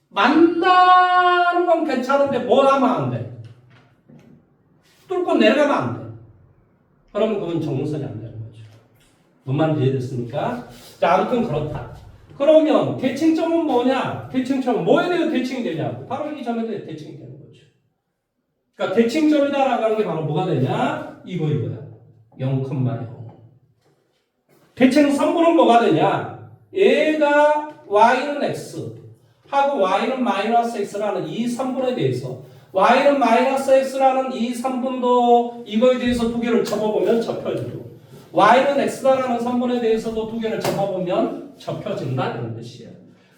만나는 건 괜찮은데 뭐 하면 안 돼? 뚫고 내려가면 안 돼. 그러면 그건 점근선이 안 되는 거죠. 뭔 말인지 이해됐습니까? 자, 아무튼 그렇다. 그러면 대칭점은 뭐냐? 대칭점은 뭐에 대해 대칭이 되냐? 바로 이 점에 대해 대칭이 되는 거죠. 그러니까 대칭점이다라고 하는 게 바로 뭐가 되냐? 이거야. 0,0. 대칭 선분은 뭐가 되냐? 얘가 y는 x 하고 y는 마이너스 x라는 이 선분에 대해서 y는 마이너스 x라는 이 선분도 이거에 대해서 두 개를 접어보면 접혀지고 y는 x다라는 선분에 대해서도 두 개를 접어보면 접혀진다 이런 뜻이에요.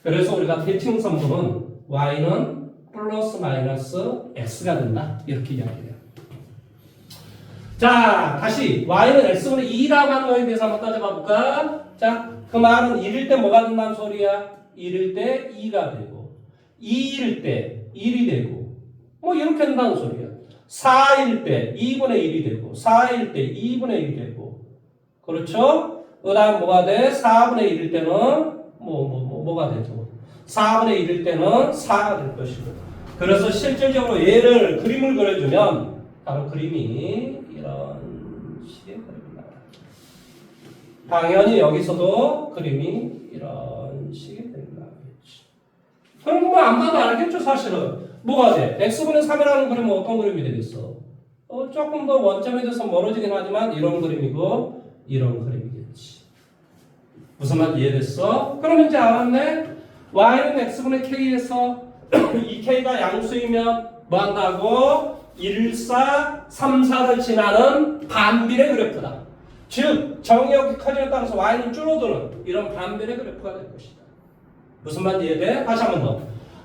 그래서 우리가 대칭 선분은 y는 플러스 마이너스 x가 된다 이렇게 이야기해요. 자, 다시 y는 x분의 2라고 하는 거에 대해서 한번 따져봐 볼까? 자, 그 말은 1일 때 뭐가 된다는 소리야? 1일 때 2가 되고 2일 때 1이 되고 뭐 이렇게 된다는 소리야. 4일 때 2분의 1이 되고 4일 때 2분의 1이 되고 그렇죠? 그 다음 뭐가 돼? 4분의 1일 때는 뭐가 되죠? 4분의 1일 때는 4가 될 것이고 그래서 실질적으로 얘를 그림을 그려주면 바로 그림이 이런 식의 그림이 나와요. 당연히 여기서도 그림이 이런 식의 그림이 나오겠지. 그럼 뭐 안 봐도 알겠죠 사실은. 뭐가 돼? x분의 3이라는 그림은 어떤 그림이 되겠어? 조금 더 원점에 대해서 멀어지긴 하지만 이런 그림이고 이런 그림이겠지. 무슨 말 이해됐어? 그럼 이제 알았네? y는 x분의 k에서 이 k가 양수이면 뭐 한다고? 1, 4, 3, 4를 지나는 반비례 그래프다. 즉 정의역이 커지에 따라서 y는 줄어드는 이런 반비례 그래프가 될 것이다. 무슨 말인지 이해돼? 다시 한 번 더.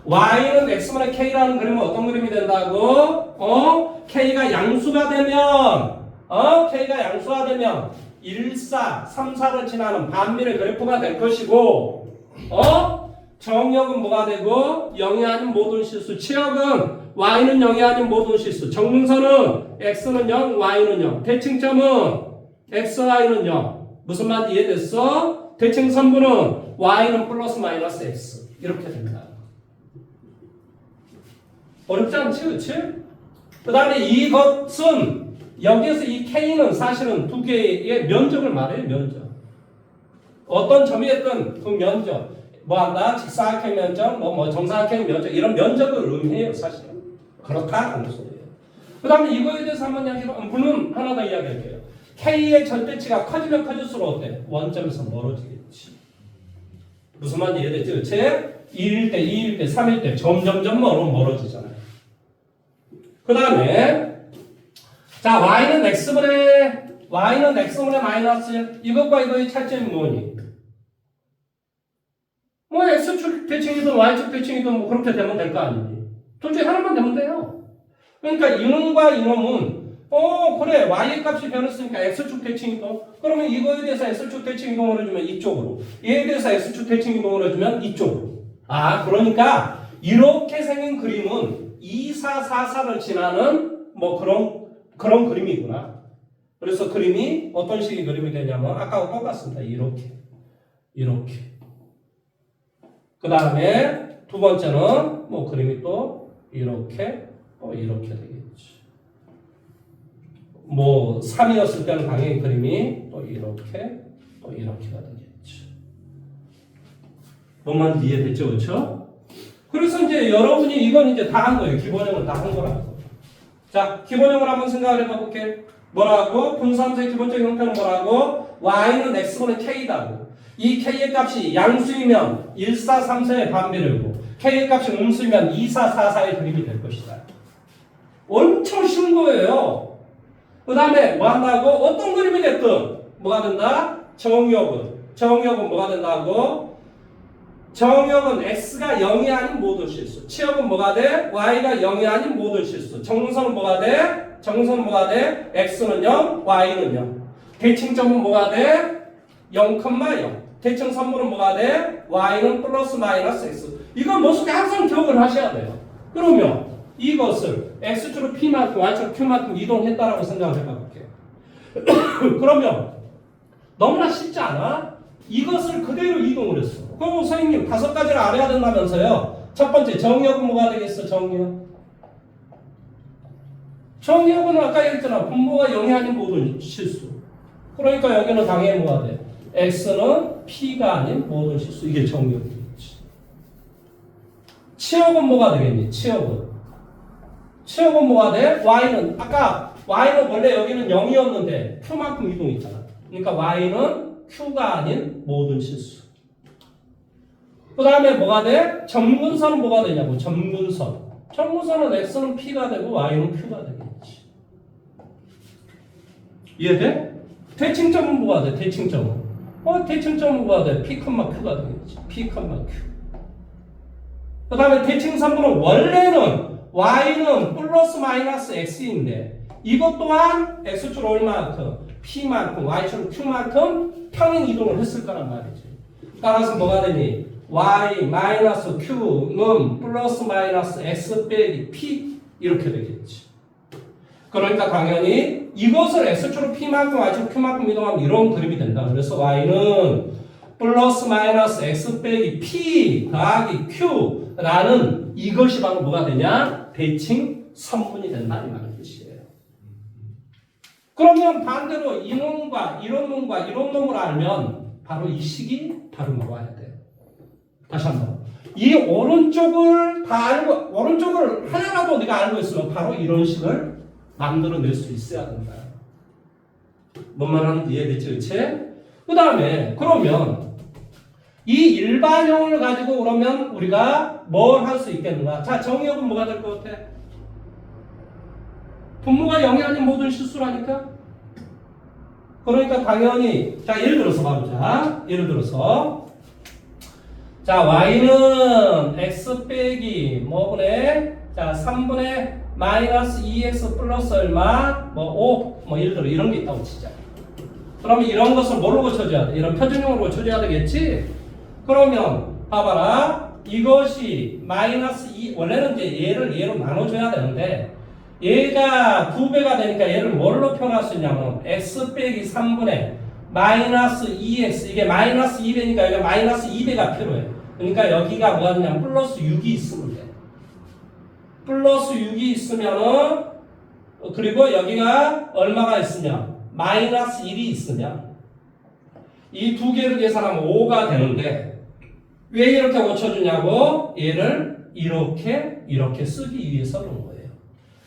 y는 x분의 k라는 그림은 어떤 그림이 된다고? k가 양수가 되면 k가 양수가 되면 1, 4, 3, 4를 지나는 반비례 그래프가 될 것이고 정역은 뭐가 되고 0이 아닌 모든 실수 치역은 y는 0이 아닌 모든 실수 정문선은 x는 0, y는 0 대칭점은 x, y는 0 무슨 말인지 이해됐어? 대칭선분은 y는 플러스 마이너스 x 이렇게 됩니다. 어렵지 않지? 그치? 그 다음에 이것은 여기에서 이 k는 사실은 두 개의 면적을 말해요. 면적. 어떤 점이 됐든 그 면적 뭐한다? 직사각형 면적, 정사각형 면적 이런 면적을 의미해요. 사실은. 그렇다 하는 소리예요. 그 다음에 이거에 대해서 한번 이야기해봐. 물론 하나 더 이야기할게요. k의 절대치가 커지면 커질수록 어때? 원점에서 멀어지겠지. 무슨 말인지 이해됐지? 그치? 1일 때, 2일 때, 3일 때 점점점 멀어지잖아요. 그 다음에 자 y는 x분의 마이너스 이것과 이거의 차이점이 뭐니? 뭐 x축 대칭이든 y축 대칭이든 뭐 그렇게 되면 될 거 아니니? 둘 중에 하나만 되면 돼요. 그러니까 이놈과 이놈은 그래 y의 값이 변했으니까 x축 대칭 이동 그러면 이거에 대해서 x축 대칭 이동을 해주면 이쪽으로 얘에 대해서 x축 대칭 이동을 해주면 이쪽으로 그러니까 이렇게 생긴 그림은 2, 4, 4, 4를 지나는 뭐 그런 그림이구나. 그래서 그림이 어떤 식의 그림이 되냐면 아까와 똑같습니다. 이렇게. 그 다음에 두 번째는 뭐 그림이 또 이렇게 되겠지. 뭐 3이었을 때는 당연히 그림이 또 이렇게가 되겠지. 뭔 말인지 이해됐죠? 그렇죠? 그래서 이제 여러분이 이건 이제 다 한 거예요. 기본형을 다 한 거라고. 자, 기본형을 한번 생각을 해볼게. 뭐라고? 분수함수의 기본적인 형태는 뭐라고? y는 x분의 k다고. 이 k의 값이 양수이면 1, 4, 3, 4의 반비례고 k의 값이 음수이면 2, 4, 4, 4의 그림이 될 것이다. 엄청 쉬운 거예요. 그 다음에 뭐 한다고? 어떤 그림이 됐든 뭐가 된다? 정역은 뭐가 된다고? 정역은 x가 0이 아닌 모든 실수. 치역은 뭐가 돼? y가 0이 아닌 모든 실수. 정문선은 뭐가 돼? x는 0, y는 0. 대칭점은 뭐가 돼? 0,0. 대칭선분은 뭐가 돼? y는 플러스 마이너스 x. 이건 머릿속에 항상 기억을 하셔야 돼요. 그러면 이것을 x축으로 p만큼 y축으로 q만큼 이동했다라고 생각을 해볼게요. 그러면 너무나 쉽지 않아? 이것을 그대로 이동을 했어. 그럼 선생님 5가지를 알아야 된다면서요. 첫 번째 정역은 뭐가 되겠어? 정역은 아까 얘기했잖아. 분모가 0이 아닌 모든 실수. 그러니까 여기는 당연히 뭐가 돼? x는 p가 아닌 모든 실수. 이게 정역이겠지. 치역은 뭐가 되겠니? 치역은 뭐가 돼? y는 원래 여기는 0이었는데 q만큼 이동했잖아. 그러니까 y는 q가 아닌 모든 실수. 그 다음에 뭐가 돼? 점근선은 뭐가 되냐고. 점근선은 x는 p가 되고 y는 q가 되겠지. 이해돼? 대칭점은 뭐가 돼? 대칭점은 뭐가 돼? p, q가 되겠지. p, q. 그 다음에 대칭선분은 원래는 y는 플러스 마이너스 x인데 이것 또한 x축 얼마만큼? p만큼, y축 q만큼 평행 이동을 했을 거란 말이지. 따라서 뭐가 되니? y 마이너스 q는 플러스 마이너스 x 빼기 p 이렇게 되겠지. 그러니까 당연히 이것을 x축으로 p만큼 y축으로 q만큼 이동하면 이런 그림이 된다. 그래서 y는 플러스 마이너스 x 빼기 p 더하기 q라는 이것이 바로 뭐가 되냐? 대칭 선분이 된다는 뜻이에요. 그러면 반대로 이런 놈을 알면 바로 이 식이 바로 나와야 돼요. 다시 한번. 이 오른쪽을 하나라도 네가 알고 있으면 바로 이런 식을 만들어낼 수 있어야 된다. 뭔 말 하는지 이해됐지? 그치? 그 다음에 그러면 이 일반형을 가지고 그러면 우리가 뭘 할 수 있겠는가? 자, 정의역은 뭐가 될 것 같아? 분모가 0이 아닌 모든 실수라니까? 그러니까 당연히 자, 예를 들어서 자, y는 x 빼기 뭐분의 자, 3분의 마이너스 2x 플러스 얼마? 5 예를 들어 이런 게 있다고 치자. 그러면 이런 것을 뭘로 고쳐줘야 돼? 이런 표준형으로 고쳐줘야 되겠지? 그러면 봐봐라. 이것이 마이너스 2, 원래는 이제 얘를 얘로 나눠줘야 되는데 얘가 2배가 되니까 얘를 뭘로 표현할 수 있냐면 x 빼기 3분의 마이너스 2x, 이게 마이너스 2배니까 여기가 마이너스 2배가 필요해. 그러니까 여기가 뭐냐면 플러스 6이 있으면 돼. 플러스 6이 있으면은, 그리고 여기가 얼마가 있으면 마이너스 1이 있으면 이 두 개를 계산하면 5가 되는데 왜 이렇게 고쳐주냐고? 얘를 이렇게 쓰기 위해서 그런 거예요.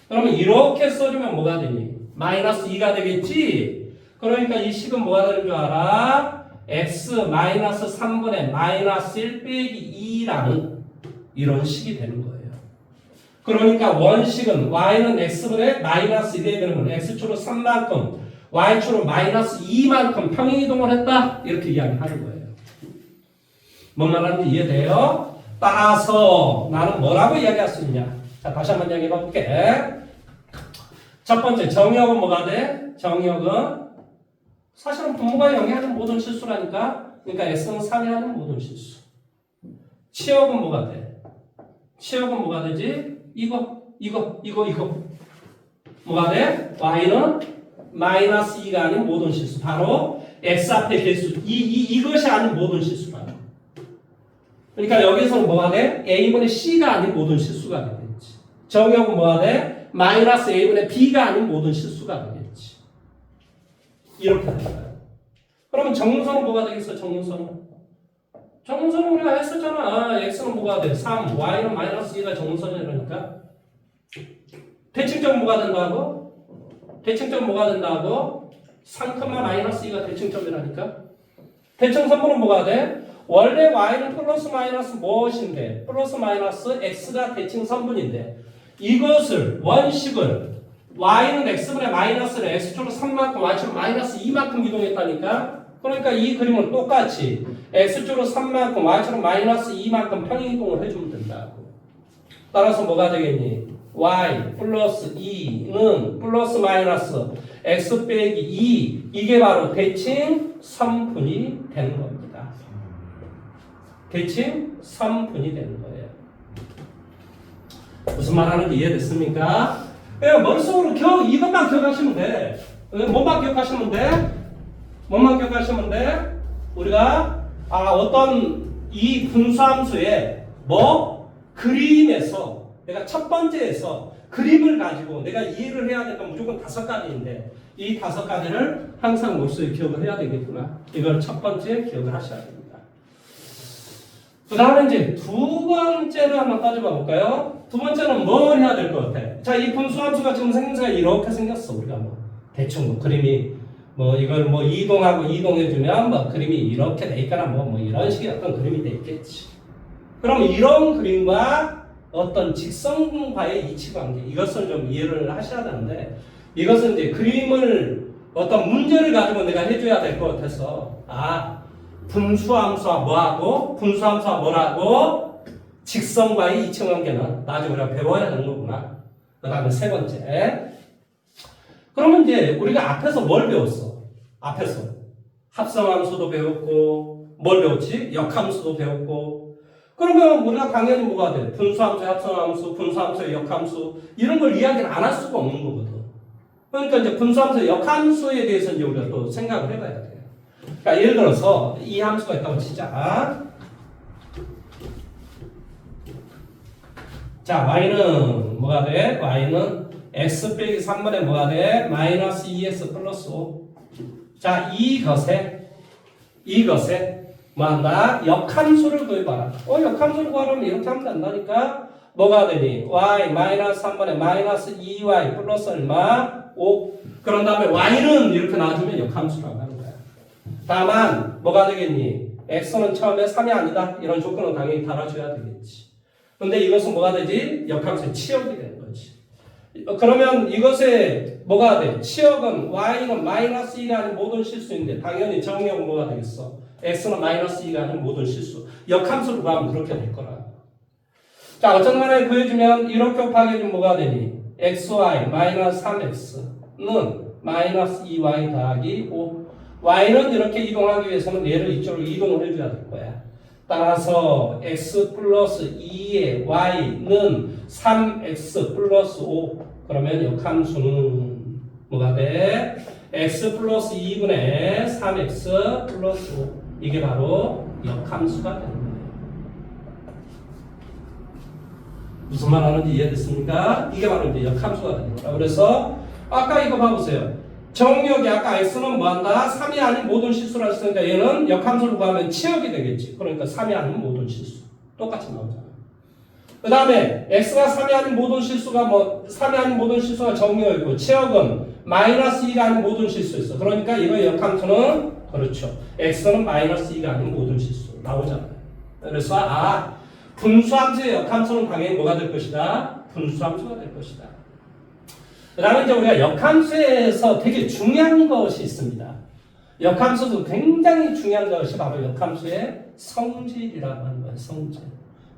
그러면 이렇게 써주면 뭐가 되니? 마이너스 2가 되겠지? 그러니까 이 식은 뭐가 되는 줄 알아? x 마이너스 3분의 마이너스 1 빼기 2라는 이런 식이 되는 거예요. 그러니까 원식은 y는 x분의 마이너스 1에 그러면 x축으로 3만큼 y축으로 마이너스 2만큼 평행이동을 했다. 이렇게 이야기하는 거예요. 뭔 말하는지 이해돼요? 따라서 나는 뭐라고 이야기할 수 있냐? 자, 다시 한번 이야기해 볼게. 첫 번째, 정의역은 뭐가 돼? 정의역은 사실은 분모가 0이 하는 모든 실수라니까. 그러니까 x는 3이 하는 모든 실수. 치역은 뭐가 돼? 치역은 뭐가 되지? 이거. 뭐가 돼? y는 마이너스 2가 아닌 모든 실수. 바로 x 앞에 개수. 이것이 아닌 모든 실수라. 그러니까 여기서는 뭐가 돼? a분의 c가 아닌 모든 실수가 되겠지. 정의역은 뭐가 돼? 마이너스 a분의 b가 아닌 모든 실수가 되겠지. 이렇게 되는 거야. 그러면 정문선은 뭐가 되겠어? 정문선은 우리가 했었잖아. x는 뭐가 돼? 3, y는 마이너스 2가 정문선이라니까. 대칭점은 뭐가 된다고? 대칭점 뭐가 된다고? 3, 마이너스 2가 대칭점이라니까. 대칭선분은 뭐가 돼? 원래 y는 플러스 마이너스 무엇인데? 플러스 마이너스 x가 대칭선분인데 이것을 원식을 y는 x분의 마이너스를 x축으로 3만큼 y축으로 마이너스 2만큼 이동했다니까. 그러니까 이 그림은 똑같이 x축으로 3만큼 y축으로 마이너스 2만큼 평행이동을 해주면 된다고. 따라서 뭐가 되겠니? y 플러스 2는 플러스 마이너스 x 빼기 2 이게 바로 대칭 선분이 되는 겁니다. 대칭 선분이 되는 거예요. 무슨 말 하는지 이해됐습니까? 머릿속으로 이것만 기억하시면 돼. 뭐만 기억하시면 돼? 뭐만 기억하시면 돼? 우리가 어떤 이 분수함수의 그림에서 내가 첫 번째에서 그림을 가지고 내가 이해를 해야 되니까 무조건 5가지인데 이 5가지를 항상 머릿속에 기억을 해야 되겠구나. 이걸 첫 번째 기억을 하셔야 됩니다. 그 다음에 이제 두 번째를 한번 따져봐 볼까요? 두 번째는 뭘 해야 될 것 같아? 자, 이 분수함수가 지금 생김새가 이렇게 생겼어. 우리가 대충 그림이 이걸 이동하고 이동해주면 그림이 이렇게 돼 있거나 이런 식의 어떤 그림이 돼 있겠지. 그럼 이런 그림과 어떤 직선과의 이치관계 이것을 좀 이해를 하셔야 되는데 이것은 이제 그림을 어떤 문제를 가지고 내가 해줘야 될 것 같아서 분수함수와 분수함수와 뭐라고 직선과의 이치관계는 나중에 우리가 배워야 되는 거구나. 그 다음에 세 번째. 그러면 이제 우리가 앞에서 뭘 배웠어? 앞에서 합성함수도 배웠고 뭘 배웠지? 역함수도 배웠고. 그러면 우리가 당연히 뭐가 돼? 분수함수의 합성함수, 분수함수의 역함수 이런 걸 이야기를 안 할 수가 없는 거거든. 그러니까 이제 분수함수의 역함수에 대해서 이제 우리가 또 생각을 해봐야 돼. 그러니까 예를 들어서 이 함수가 있다고 치자. 자, y는 뭐가 돼? y는 x 빼기 3분의 뭐가 돼? 마이너스 2x 플러스 5. 자, 이것에 뭐한다? 역함수를 구해봐라. 역함수를 구하려면 이렇게 하면 된다니까. 뭐가 되니? y 마이너스 3분의 마이너스 2y 플러스 얼마? 5. 그런 다음에 y는 이렇게 나와주면 역함수라고 하는 거야. 다만 뭐가 되겠니? x는 처음에 3이 아니다. 이런 조건은 당연히 달아줘야 되겠지. 근데 이것은 뭐가 되지? 역함수의 치역이 되는 거지. 그러면 이것에 뭐가 돼? 치역은 y는 마이너스 1이 아닌 모든 실수인데 당연히 정의역은 뭐가 되겠어? x는 마이너스 2가 아닌 모든 실수. 역함수를 구하면 그렇게 될 거라. 자, 어떤 간에 구해주면 이렇게 곱하기 해주면 뭐가 되니? xy 마이너스 3x는 마이너스 2y 더하기 5. y는 이렇게 이동하기 위해서는 얘를 이쪽으로 이동을 해줘야 될 거야. 따라서 x 플러스 2의 y는 3x 플러스 5. 그러면 역함수는 뭐가 돼? x 플러스 2분의 3x 플러스 5. 이게 바로 역함수가 되는 거예요. 무슨 말 하는지 이해됐습니까? 이게 바로 이제 역함수가 되는 거예요. 그래서 아까 이거 봐보세요. 정역이 아까 x는 뭐한다? 3이 아닌 모든 실수를 했으니까 얘는 역함수로 가면 치역이 되겠지. 그러니까 3이 아닌 모든 실수. 똑같이 나오잖아. 그 다음에 x가 3이 아닌 모든 실수가 3이 아닌 모든 실수가 정역이고 치역은 마이너스 2가 아닌 모든 실수 있어. 그러니까 이거 역함수는 그렇죠. x는 마이너스 2가 아닌 모든 실수 나오잖아요. 그래서 분수함수의 역함수는 당연히 뭐가 될 것이다? 분수함수가 될 것이다. 그 다음에 이제 우리가 역함수에서 되게 중요한 것이 있습니다. 역함수도 굉장히 중요한 것이 바로 역함수의 성질이라고 하는 거예요. 성질.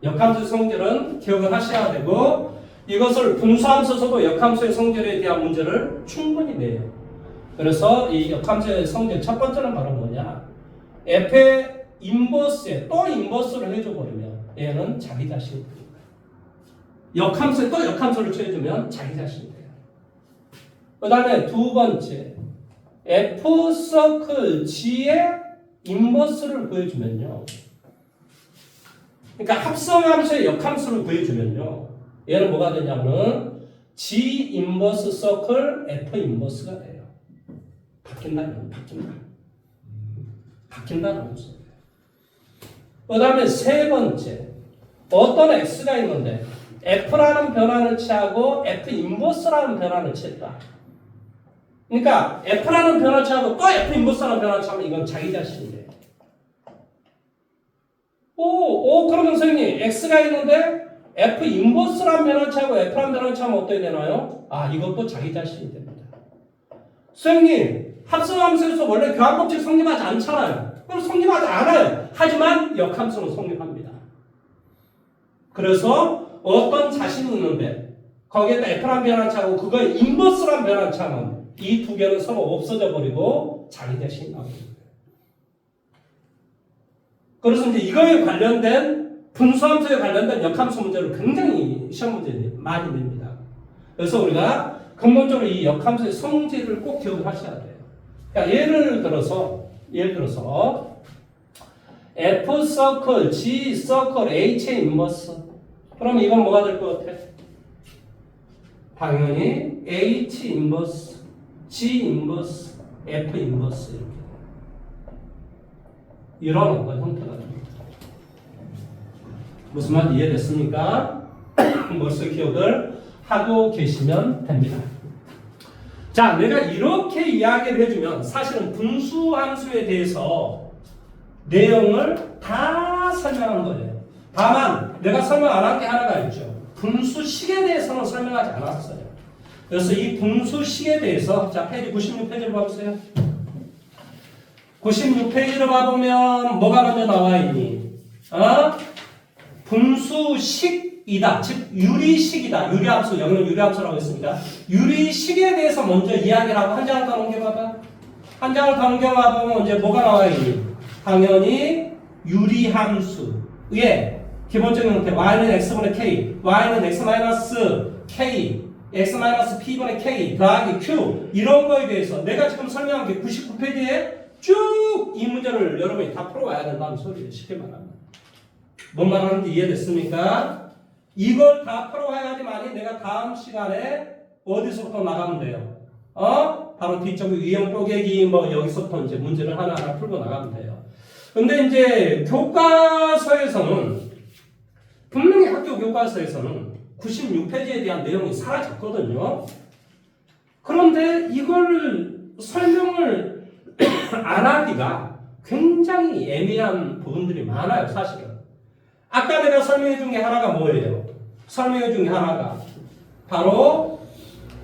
역함수의 성질은 기억을 하셔야 되고 이것을 분수함수에서도 역함수의 성질에 대한 문제를 충분히 내요. 그래서 이 역함수의 성질 첫 번째는 바로 뭐냐? f의 인버스에 또 인버스를 해줘버리면 얘는 자기 자신이 돼요. 역함수에 또 역함수를 취해주면 자기 자신이 돼요. 그 다음에 두 번째, f 서클 g의 인버스를 구해주면요. 그러니까 합성함수의 역함수를 구해주면요. 얘는 뭐가 되냐면 g 인버스 서클 f 인버스가 돼요. 바뀐다는 뜻이에요. 그 다음에 세 번째, 어떤 x가 있는데 f라는 변화를 취하고 f 인버스라는 변화를 취했다. 그러니까 f라는 변화를 취하고 또 f 인버스라는 변화를 취하면 이건 자기 자신이래요. 그러면 선생님 x가 있는데 f 인버스라는 변화를 취하고 f라는 변화를 취하면 어떻게 되나요? 이것도 자기 자신이 됩니다. 선생님 합성함수에서 원래 교환법칙 성립하지 않잖아요. 그럼 성립하지 않아요. 하지만 역함수는 성립합니다. 그래서 어떤 자신이 있는데 거기에다 f라는 변화를 취하고 그거에 인버스라는 변화를 취하면 이 두 개는 서로 없어져 버리고 자기 대신 나오는 거예요. 그래서 이제 이거에 관련된 분수함수에 관련된 역함수 문제를 굉장히 시험 문제 많이 냅니다. 그래서 우리가 근본적으로 이 역함수의 성질을 꼭 기억하셔야 돼요. 그러니까 예를 들어서 F 서클, G 서클, H의 인버스. 그럼 이건 뭐가 될 것 같아? 당연히 H 인버스, G 인버스, F 인버스 이런 어떤 형태가 됩니다. 무슨 말 이해됐습니까? 머릿속 기억을 하고 계시면 됩니다. 자, 내가 이렇게 이야기를 해주면 사실은 분수함수에 대해서 내용을 다 설명한 거예요. 다만 내가 설명 안 한 게 하나가 있죠. 분수식에 대해서는 설명하지 않았어요. 그래서 이 분수식에 대해서 자 페이지 96페이지를 봐보세요. 96페이지를 봐보면 뭐가 먼저 나와 있니? 분수식이다. 즉 유리식이다. 유리함수, 여기는 유리함수라고 했습니다. 유리식에 대해서 먼저 이야기를 하고 한 장을 더 넘겨봐봐. 한 장을 더 넘겨봐보면 이제 뭐가 나와 있니? 당연히 유리함수의 기본적인 형태 y는 x분의 k, y는 x 마이너스 k, x 마이너스 p분의 k 더하기 q 이런 거에 대해서 내가 지금 설명한 게 99페이지에 쭉 이 문제를 여러분이 다 풀어와야 된다는 소리를 쉽게 말합니다. 뭔 말하는지 이해됐습니까? 이걸 다 풀어와야지만이 내가 다음 시간에 어디서부터 나가면 돼요? 바로 뒤쪽 유형 쪼개기 여기서부터 이제 문제를 하나하나 풀고 나가면 돼요. 근데 이제 교과서에서는 분명히 학교 교과서에서는 96페이지에 대한 내용이 사라졌거든요. 그런데 이걸 설명을 안 하기가 굉장히 애매한 부분들이 많아요, 사실은. 아까 내가 설명해 준 게 하나가 뭐예요? 설명해 준 게 하나가 바로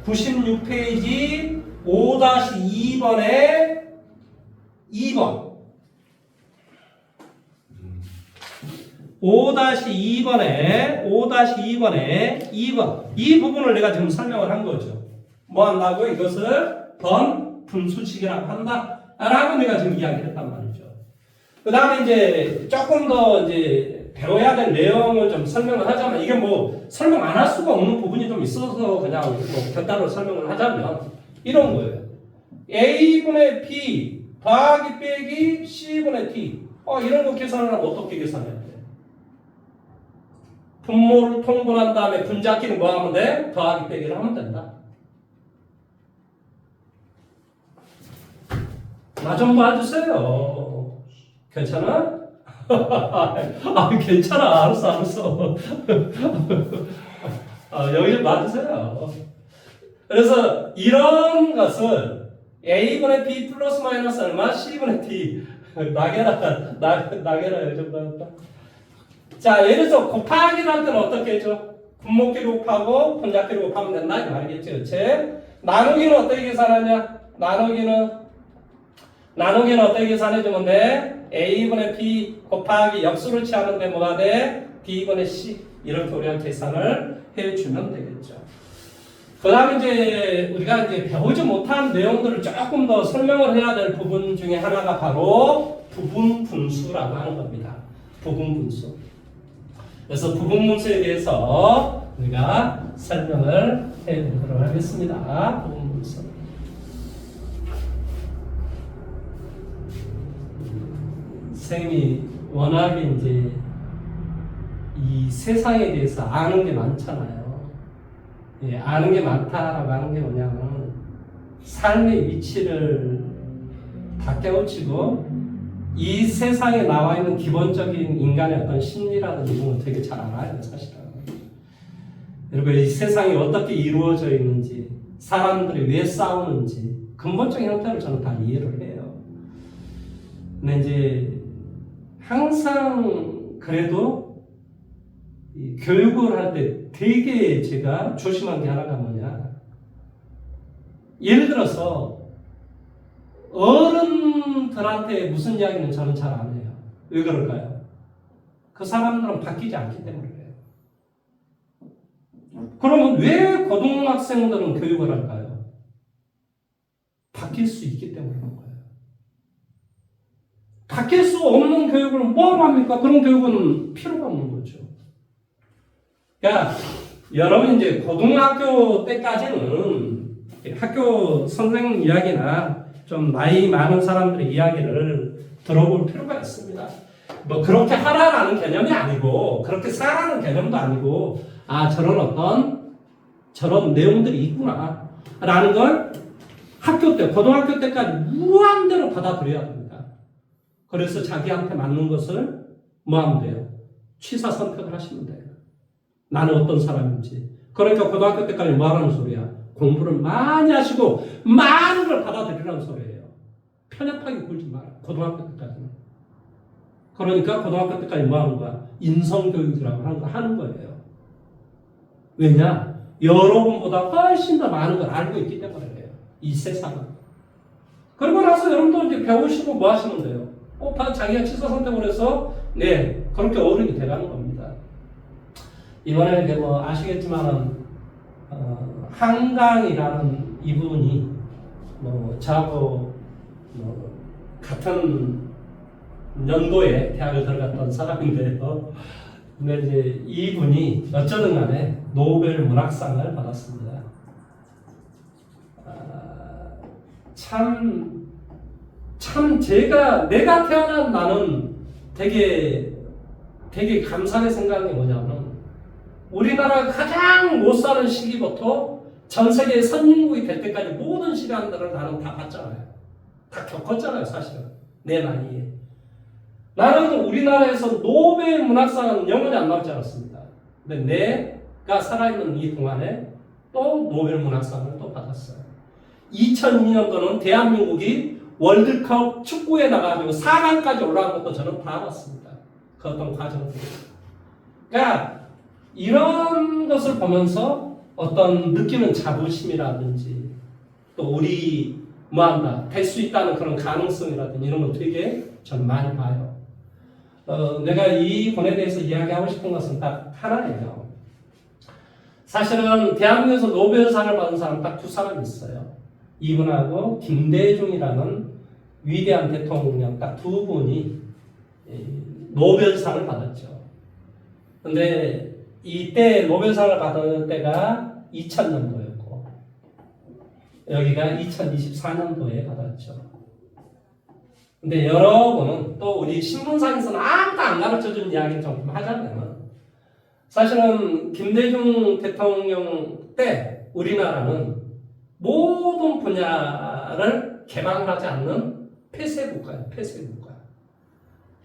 96페이지 5-2번에 2번 5-2번에 2번 이 부분을 내가 지금 설명을 한 거죠. 뭐 한다고? 이것을 분수식이라고 한다. 라고 내가 지금 이야기를 했단 말이죠. 그 다음에 이제 조금 더 이제 배워야 될 내용을 좀 설명을 하자면, 이게 뭐 설명 안 할 수가 없는 부분이 좀 있어서 그냥 뭐 간단하게 설명을 하자면 이런 거예요. A분의 B 더하기 빼기 C분의 T. 이런 거 계산을 하면 어떻게 계산해야 돼? 분모를 통분한 다음에 분자끼리 뭐 하면 돼? 더하기 빼기를 하면 된다. 나 좀 봐주세요. 괜찮아? 괜찮아. 알았어. 여기 좀 봐주세요. 그래서 이런 것을 A분의 B 플러스 마이너스 얼마? C분의 D. 나게라 요즘 받았다. 자, 예를 들어서 곱하기를 할 때는 어떻게 해줘? 분모끼리 곱하고 분자끼리 곱하면 된다 이 말이겠지, 그렇지? 나누기는 어떻게 계산하냐? 나누기는 어떻게 계산해주면 돼? A분의 B 곱하기 역수를 취하는데 뭐가 돼? B분의 C. 이렇게 우리가 계산을 해주면 되겠죠. 그 다음에 이제 우리가 이제 배우지 못한 내용들을 조금 더 설명을 해야 될 부분 중에 하나가 바로 부분분수라고 하는 겁니다. 부분분수. 그래서 부분분수에 대해서 우리가 설명을 해보도록 하겠습니다. 부분분수. 선생님이 워낙에 이제 이 세상에 대해서 아는 게 많잖아요. 예, 아는 게 많다라고 하는 게 뭐냐면 삶의 위치를 다 깨우치고 이 세상에 나와 있는 기본적인 인간의 어떤 심리라든지 이런 걸 되게 잘 알아요, 사실은. 그리고 이 세상이 어떻게 이루어져 있는지, 사람들이 왜 싸우는지 근본적인 형태를 저는 다 이해를 해요. 근데 이제 항상 그래도 이 교육을 할 때 되게 제가 조심한 게 하나가 뭐냐. 예를 들어서 어른들한테 무슨 이야기는 저는 잘 안 해요. 왜 그럴까요? 그 사람들은 바뀌지 않기 때문에 그래요. 그러면 왜 고등학생들은 교육을 할까요? 바뀔 수 있기 때문에 그런 거예요. 바뀔 수 없는 교육을 뭐하러 합니까? 그런 교육은 필요가 없는 거죠. 그러니까 여러분 이제 고등학교 때까지는 학교 선생님 이야기나 좀 나이 많은 사람들의 이야기를 들어볼 필요가 있습니다. 뭐 그렇게 하라라는 개념이 아니고 그렇게 살라는 개념도 아니고 저런 내용들이 있구나 라는 걸 학교 때 고등학교 때까지 무한대로 받아들여야 됩니다. 그래서 자기한테 맞는 것을 뭐 하면 돼요? 취사 선택을 하시면 돼요. 나는 어떤 사람인지. 그러니까 고등학교 때까지 뭐 하라는 소리야? 공부를 많이 하시고 많은 걸 받아들이라는 소리예요. 편협하게 굴지 마라. 고등학교 때까지는. 그러니까 고등학교 때까지 뭐 하는 거야? 인성교육이라고 하는 거예요. 왜냐? 여러분보다 훨씬 더 많은 걸 알고 있기 때문에 그래요. 이 세상은. 그러고 나서 여러분도 이제 배우시고 뭐 하시면 돼요? 자기가 취사 선택을 해서 그렇게 어른이 돼가는 겁니다. 이번에 이제 뭐 아시겠지만은 한강이라는 이분이 뭐 저하고 뭐 같은 연도에 대학을 들어갔던 사람인데요. 근데 이제 이분이 어쩌든 간에 노벨 문학상을 받았습니다. 참 내가 태어난 나는 되게 감사하게 생각한 게 뭐냐면 우리나라가 가장 못 사는 시기부터 전 세계 선진국이 될 때까지 모든 시간들을 나는 다 봤잖아요. 다 겪었잖아요, 사실은. 내 나이에. 나는 우리나라에서 노벨 문학상은 영원히 안 나올 줄 알았습니다. 근데 내가 살아있는 이 동안에 또 노벨 문학상을 또 받았어요. 2002년도는 대한민국이 월드컵 축구에 나가지고 4강까지 올라간 것도 저는 다 봤습니다. 그 어떤 과정들. 그러니까 이런 것을 보면서 어떤 느끼는 자부심이라든지 또 우리 뭐한다 될 수 있다는 그런 가능성이라든지 이런 걸 되게 저는 많이 봐요. 내가 이 본에 대해서 이야기하고 싶은 것은 딱 하나예요. 사실은 대한민국에서 노벨상을 받은 사람 딱 두 사람이 있어요. 이분하고 김대중이라는 위대한 대통령 딱 두 분이 노벨상을 받았죠. 근데 이때 노벨상을 받은 때가 2000년도였고 여기가 2024년도에 받았죠. 근데 여러분은 또 우리 신문상에서는 아무도 안 가르쳐준 이야기를 좀 하자면 사실은 김대중 대통령 때 우리나라는 모든 분야를 개방하지 않는 폐쇄국가예요. 폐쇄국가.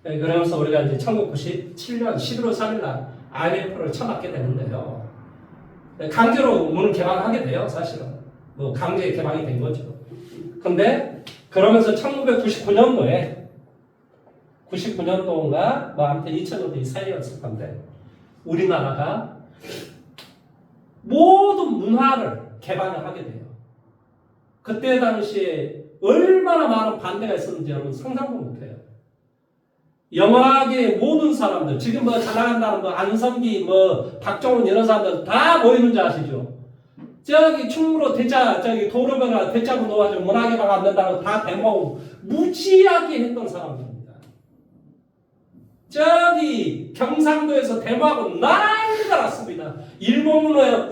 그러면서 우리가 이제 1997년 11월 3일 날 IMF를 처맞게 되는데요. 강제로 문을 개방하게 돼요. 사실은. 뭐 강제 개방이 된 거죠. 근데 그러면서 1999년도에 99년도인가 뭐 아무튼 2000년도 이 사이였을 건데 우리나라가 모든 문화를 개방을 하게 돼요. 그때 당시에 얼마나 많은 반대가 있었는지 여러분 상상도 못해요. 영화계의 모든 사람들, 지금 뭐 잘 나간다는 뭐 안성기, 뭐 박정훈 이런 사람들 다 모이는 줄 아시죠? 저기 충무로 대자, 저기 도로변화 대자로 놓아가지고 문화 개방 안 된다고 다 대모하고 무지하게 했던 사람들입니다. 저기 경상도에서 대모하고 난리가 났습니다. 일본 문화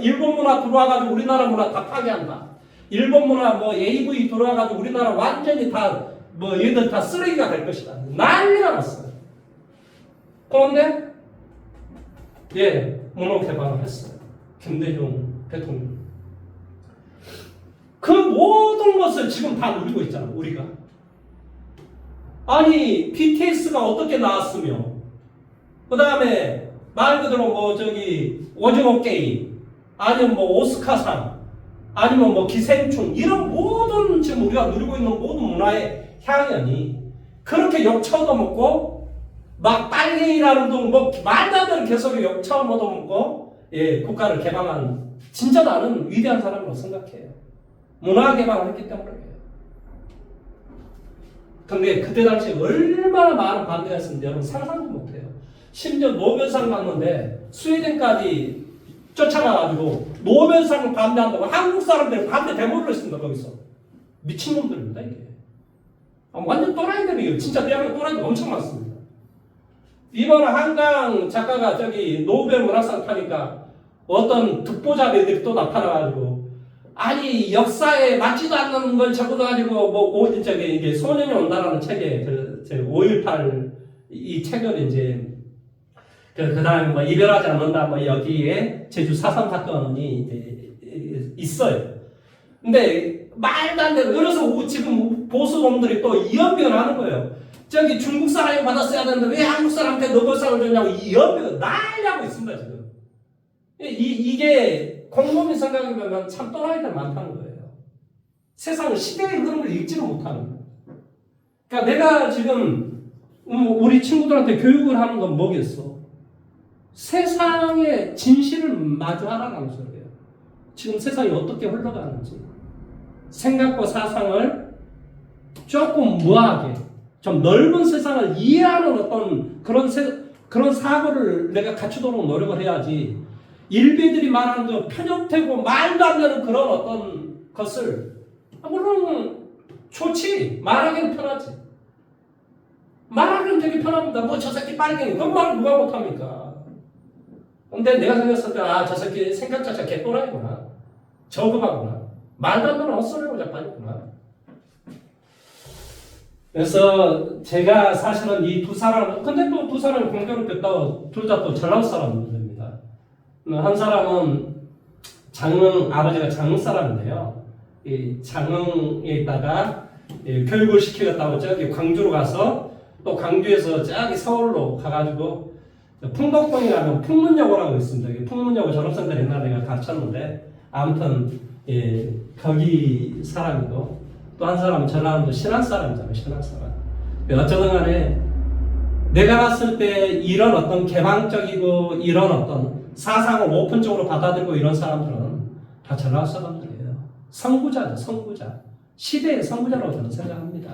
들어와가지고 우리나라 문화 다 파괴한다. 일본 문화 뭐 AV 들어와가지고 우리나라 완전히 다 뭐 얘들 다 쓰레기가 될 것이다. 난리가 났어요. 그런데 문화 개방을 했어요. 김대중 대통령. 그 모든 것을 지금 다 누리고 있잖아, 우리가. 아니, BTS가 어떻게 나왔으며, 그 다음에 말 그대로 뭐 저기 오징어 게임, 아니면 뭐 오스카상, 아니면 뭐 기생충, 이런 모든 지금 우리가 누리고 있는 모든 문화의 향연이 그렇게 욕처먹고 막 빨갱이라는 둥 뭐 말도 안 되는 개소리 욕처먹고 국가를 개방한 진짜 나는 위대한 사람으로 생각해요. 문화 개방을 했기 때문에 그래요. 근데 그때 당시에 얼마나 많은 반대가 있었는지 여러분 상상도 못해요. 심지어 노벨상 받는데 스웨덴까지 쫓아가가지고 노벨상을 반대한다고 한국 사람들이 반대 데모를 했습니다. 거기서 미친놈들입니다 이게. 완전 또라이들이에요. 진짜 대한민국 또라이들 엄청 많습니다. 이번에 한강 작가가 저기 노벨 문학상 타니까 어떤 듣보잡 애들이 또 나타나가지고 아니 역사에 맞지도 않는 걸 적어가지고 뭐 저기 이게 소년이 온다라는 책에 그 5.18 이 책을 이제 그 다음에 뭐 이별하지 않는다 뭐 여기에 제주 4.3 사건이 이제 있어요. 근데 말도 안 되는 그래서 지금 보수놈들이 또 이연병을 하는 거예요. 저기 중국 사람이 받았어야 되는데 왜 한국 사람한테 노벨상을 줬냐고 이연병을 난리하고 있습니다 지금. 이게 곰곰이 생각해보면 참 또라이들 많다는 거예요. 세상은 시대의 흐름을 읽지를 못하는 거예요. 그러니까 내가 지금 우리 친구들한테 교육을 하는 건 뭐겠어? 세상의 진실을 마주하라는 소리예요. 지금 세상이 어떻게 흘러가는지 생각과 사상을 조금 무하게 좀 넓은 세상을 이해하는 어떤 그런 사고를 내가 갖추도록 노력을 해야지 일베들이 말하는 그 편협되고 말도 안 되는 그런 어떤 것을 물론 좋지 말하기는 편하지 말하기는 되게 편합니다. 뭐 저 새끼 빨갱이 그런 말을 누가 못합니까? 근데 내가 생각했을 때 저 새끼 생각 자체가 개또라이구나 저급하구나 말도 안 되는 헛소리하고 자빠졌구나. 그래서 제가 사실은 이 두 사람 근데 또 두 사람이 공교롭겠다고 둘 다 또 전라도 사람들입니다. 한 사람은 장흥 아버지가 장흥 사람인데요. 이 장흥에 있다가 교육을 시키겠다고 저기 광주로 가서 또 광주에서 저기 서울로 가가지고 풍덕동에 가면 풍문여고라고 있습니다. 풍문여고 졸업생들 옛날에 내가 가르쳤는데 아무튼 거기 사람이고 또 한 사람은 전라남도 신안 사람이잖아요. 신안 사람. 어쩌든 간에 내가 봤을 때 이런 어떤 개방적이고 이런 어떤 사상을 오픈적으로 받아들이고 이런 사람들은 다 전라도 사람들이에요. 선구자죠. 선구자. 시대의 선구자라고 저는 생각합니다.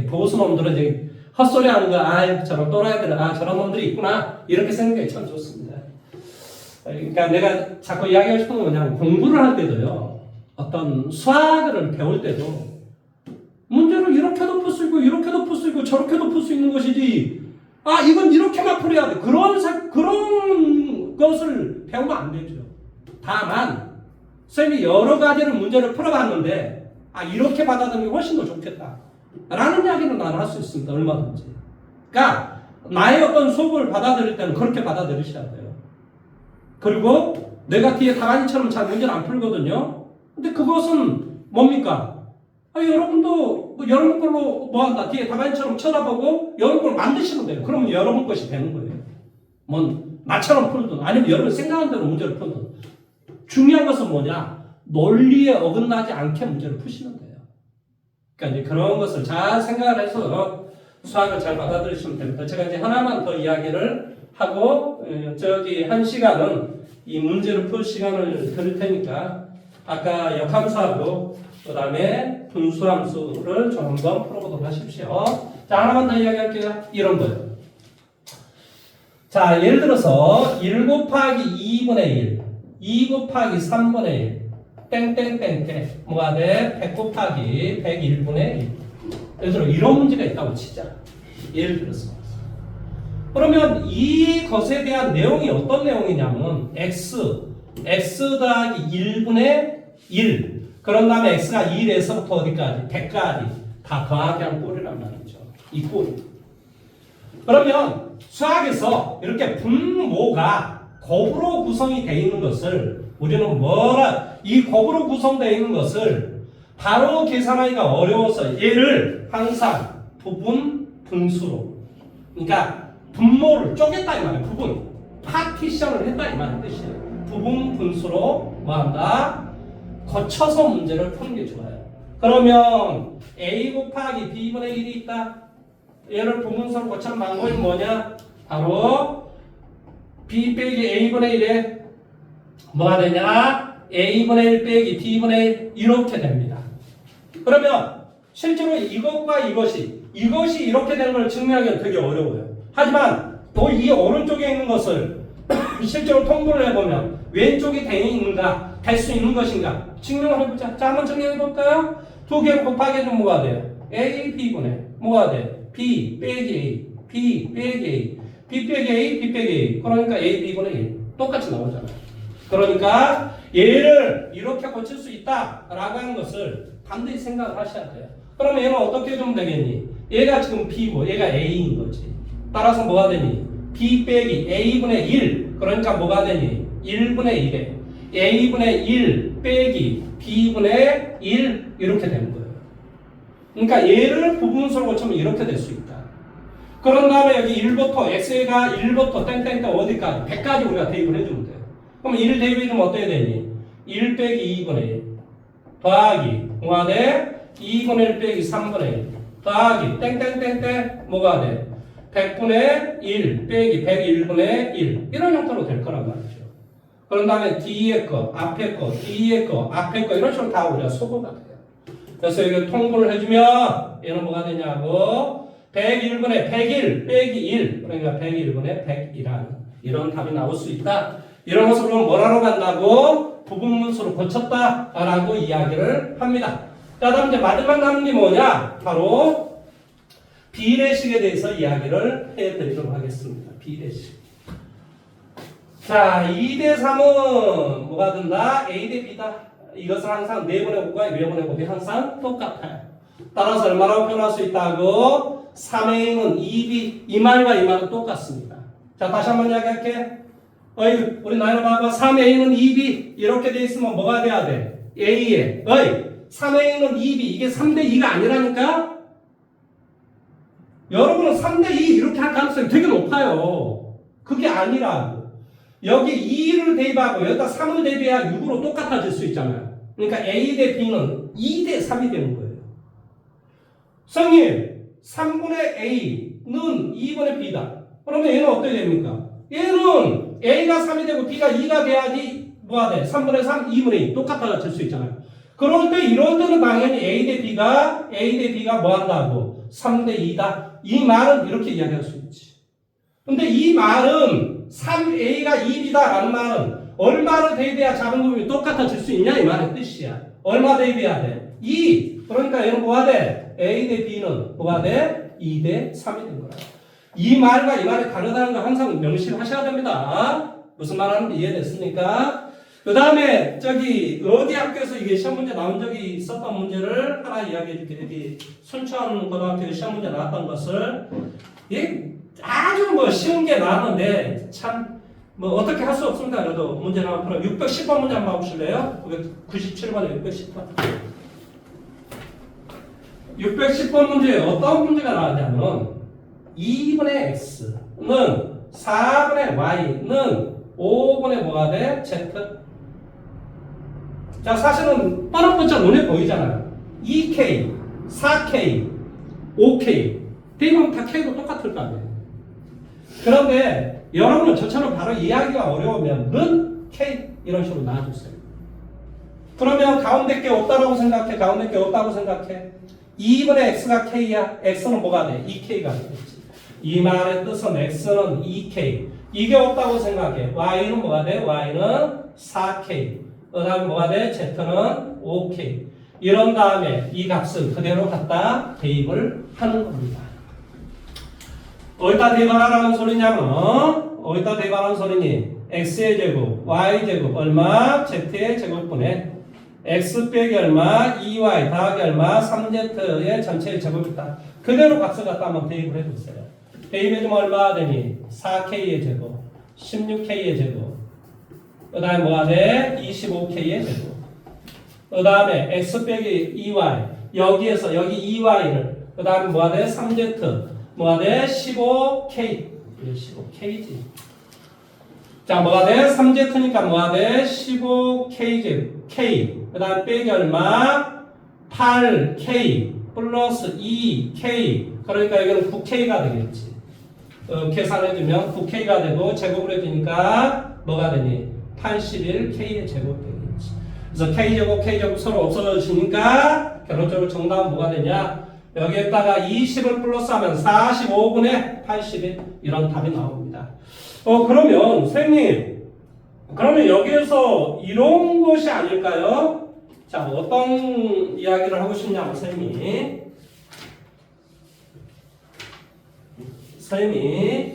보수놈들은 이제 헛소리하는 거 저런 또라이들 저런 놈들이 있구나 이렇게 생각이 참 좋습니다. 그러니까 내가 자꾸 이야기하고 싶은 건 뭐냐면 공부를 할 때도요. 어떤 수학을 배울 때도 문제를 이렇게도 풀 수 있고 이렇게도 풀 수 있고 저렇게도 풀 수 있는 것이지. 아 이건 이렇게만 풀어야 돼. 그런 것을 배우면 안 되죠. 다만 쌤이 여러 가지를 문제를 풀어봤는데 아 이렇게 받아들이는 게 훨씬 더 좋겠다 라는 이야기는 나는 할 수 있습니다. 얼마든지. 그러니까 나의 어떤 수업을 받아들일 때는 그렇게 받아들이셔야 돼요. 그리고 내가 뒤에 다간이처럼 잘 문제를 안 풀거든요. 근데 그것은 뭡니까? 아, 여러분도 여러분 걸로 뭐 한다. 뒤에 다간이처럼 쳐다보고 여러분 걸 만드시면 돼요. 그러면 여러분 것이 되는 거예요. 뭐 나처럼 풀든 아니면 여러분 생각하는 대로 문제를 풀든. 중요한 것은 뭐냐? 논리에 어긋나지 않게 문제를 푸시면 돼요. 그러니까 이제 그런 것을 잘 생각을 해서 수학을 잘 받아들이시면 됩니다. 제가 이제 하나만 더 이야기를 하고 저기 한 시간은 이 문제를 풀 시간을 드릴 테니까 아까 역함수하고 그 다음에 분수함수를 좀 한번 풀어보도록 하십시오. 자 하나만 더 이야기할게요. 이런 거예요. 자 예를 들어서 1 곱하기 2분의 1 2 곱하기 3분의 1 땡땡땡땡 뭐가 돼? 100 곱하기 101분의 1 예를 들어 이런 문제가 있다고 치자. 예를 들어서 그러면 이것에 대한 내용이 어떤 내용이냐면 x 더하기 1분의 1 그런 다음에 x가 1에서부터 어디까지? 100까지 다 더하기 한 꼴이란 말이죠. 이 꼴. 그러면 수학에서 이렇게 분모가 곱으로 구성이 되어 있는 것을 우리는 이 곱으로 구성되어 있는 것을 바로 계산하기가 어려워서 얘를 항상 부분 분수로 그러니까 분모를 쪼갰다 이 말이에요. 부분 파티션을 했다 이 말의 뜻이에요. 부분 분수로 뭐한다? 거쳐서 문제를 푸는 게 좋아요. 그러면 a 곱하기 b분의 1이 있다. 얘를 부분수로 거치는 방법이 뭐냐? 바로 b 빼기 a분의 1에 뭐가 되냐? a분의 1 빼기 b분의 1 이렇게 됩니다. 그러면 실제로 이것과 이것이 이렇게 되는 걸 증명하기는 되게 어려워요. 하지만 또 이 오른쪽에 있는 것을 실제로 통분을 해보면 왼쪽이 될 수 있는 것인가 증명을 해보자. 자 한번 정리해볼까요? 두 개를 곱하기 해주면 뭐가 돼요? a, b분의 뭐가 돼? b 빼기 a, b 빼기 a, b 빼기 a, b 빼기 a 그러니까 a, b분의 1 똑같이 나오잖아요. 그러니까 얘를 이렇게 고칠 수 있다라고 하는 것을 반드시 생각을 하셔야 돼요. 그러면 얘는 어떻게 해주면 되겠니? 얘가 지금 b고 얘가 a인 거지. 따라서 뭐가 되니? b 빼기 a분의 1 그러니까 뭐가 되니? 1분의 1에 a분의 1 빼기 b분의 1 이렇게 되는 거예요. 그러니까 얘를 부분수로 고치면 이렇게 될 수 있다. 그런 다음에 여기 1부터 x가 1부터 땡땡땡 어디까지? 100까지 우리가 대입을 해주면 돼요. 그럼 1 대입해주면 어떻게 되니? 1 빼기 2분의 1 더하기 뭐가 돼? 2분의 1 빼기 3분의 1 더하기 땡땡땡땡 뭐가 돼? 100분의 1 빼기 101분의 1 이런 형태로 될 거란 말이죠. 그런 다음에 뒤에 거, 앞에 거, 뒤에 거, 앞에 거 이런 식으로 다 우리가 소거가 돼요. 그래서 이거 통분을 해주면 얘는 뭐가 되냐고 101분의 101 빼기 1 그러니까 101분의 101이라는 이런 답이 나올 수 있다. 이런 것을 보면 뭐라고 간다고? 부분문수로 고쳤다라고 이야기를 합니다. 자, 다음 이제 마지막 남은 게 뭐냐? 바로 비례식에 대해서 이야기를 해드리도록 하겠습니다. 비례식. 자, 2대 3은 뭐가 된다? A 대 B다. 이것은 항상 4번의 곱과 4번의 곱이 항상 똑같아요. 따라서 얼마라고 표현할 수 있다고? 3A는 2B 이 말과 이 말은 똑같습니다. 자, 다시 한번 이야기할게. 우리 나열해 봐봐. 3A는 2B 이렇게 돼 있으면 뭐가 돼야 돼? A에 3A는 2B 이게 3대 2가 아니라니까? 여러분은 3대 2 이렇게 할 가능성이 되게 높아요. 그게 아니라고. 여기 2를 대입하고 여기다 3을 대입해야 6으로 똑같아질 수 있잖아요. 그러니까 A 대 B는 2 대 3이 되는 거예요. 성님 3분의 A는 2분의 B다. 그러면 얘는 어떻게 됩니까? 얘는 A가 3이 되고 B가 2가 돼야지 뭐가 돼? 3분의 3, 2분의 2 똑같아질 수 있잖아요. 그럴 때 이럴 때는 당연히 A 대 B가 뭐 한다고? 3대 2다. 이 말은 이렇게 이야기할 수 있지. 근데 이 말은 3A가 2B다라는 말은 얼마를 대입해야 작은 부분이 똑같아질 수 있냐 이 말의 뜻이야. 얼마 대입해야 돼? 2. 그러니까 얘는 뭐가 돼? A 대 B는 뭐가 돼? 2 대 3이 된 거야. 이 말과 이 말이 다르다는 거 항상 명심하셔야 됩니다. 무슨 말 하는지 이해됐습니까? 그 다음에 저기 어디 학교에서 이게 시험 문제 나온 적이 있었던 문제를 하나 이야기해 줄게. 여기 순천고등학교 시험 문제 나왔던 것을 이게 아주 뭐 쉬운 게 나왔는데 참 뭐 어떻게 할 수 없습니다. 그래도 문제 나온 프로 610번 문제 한번 보실래요? 97번에 610번. 610번 문제에 어떤 문제가 나왔냐면 2분의 x는 4분의 y는 5분의 뭐가 돼? z. 자, 사실은 뻔뻔쩍 눈에 보이잖아요. 2k, 4k, 5k. 대부분 다 k도 똑같을 거 아니에요. 그런데 여러분은 저처럼 바로 이해하기가 어려우면 는 k 이런 식으로 놔주세요. 그러면 가운데 게 없다라고 생각해. 가운데 게 없다고 생각해. 2분의 x가 k야. x는 뭐가 돼? 2k가 되겠지. 이 말의 뜻은 x는 2k. 이게 없다고 생각해. y는 뭐가 돼? y는 4k. 그 다음에 뭐가 돼? z는 5k. 이런 다음에 이 값을 그대로 갖다 대입을 하는 겁니다. 어디다 대입하라는 소리냐면 어디다 대입하라는 소리니? x의 제곱, y 제곱 얼마? z의 제곱분의 x 빼기 얼마? 2y 더하기 얼마? 3z의 전체의 제곱이다. 그대로 값을 갖다 한번 대입을 해보세요. 대입해주면 얼마가 되니? 4k의 제곱, 16k의 제곱, 그 다음에 뭐가 돼? 25k의 제곱. 그 다음에 x 빼기 2y, 여기에서 여기 2y를, 그 다음에 뭐가 돼? 3z, 뭐가 돼? 15k. 15k지. 자, 뭐가 돼? 3z니까 뭐가 돼? 15k, k. 그 다음 빼기 얼마? 8k 플러스 2k. 그러니까 여기는 9k가 되겠지. 계산해주면 9k가 되고 제곱을 해주니까 뭐가 되니? 81k의 제곱 되겠지. 그래서 k제곱, k제곱 서로 없어지니까 결론적으로 정답은 뭐가 되냐? 여기에다가 20을 플러스하면 45분의 81 이런 답이 나옵니다. 그러면 선생님, 그러면 여기에서 이런 것이 아닐까요? 자, 어떤 이야기를 하고 싶냐면 선생님이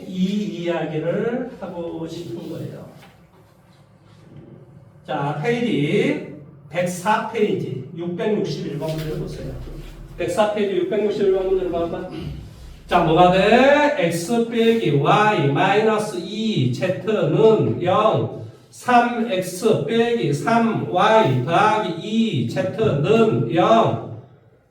이 이야기를 하고 싶은 거예요. 자, 페이지 104페이지 661번 문제를 보세요. 104페이지 661번 문제를 봐봐. 자, 뭐가 돼? x 빼기 y 마이너스 2z는 0 3x 빼기 3y 더하기 2z는 0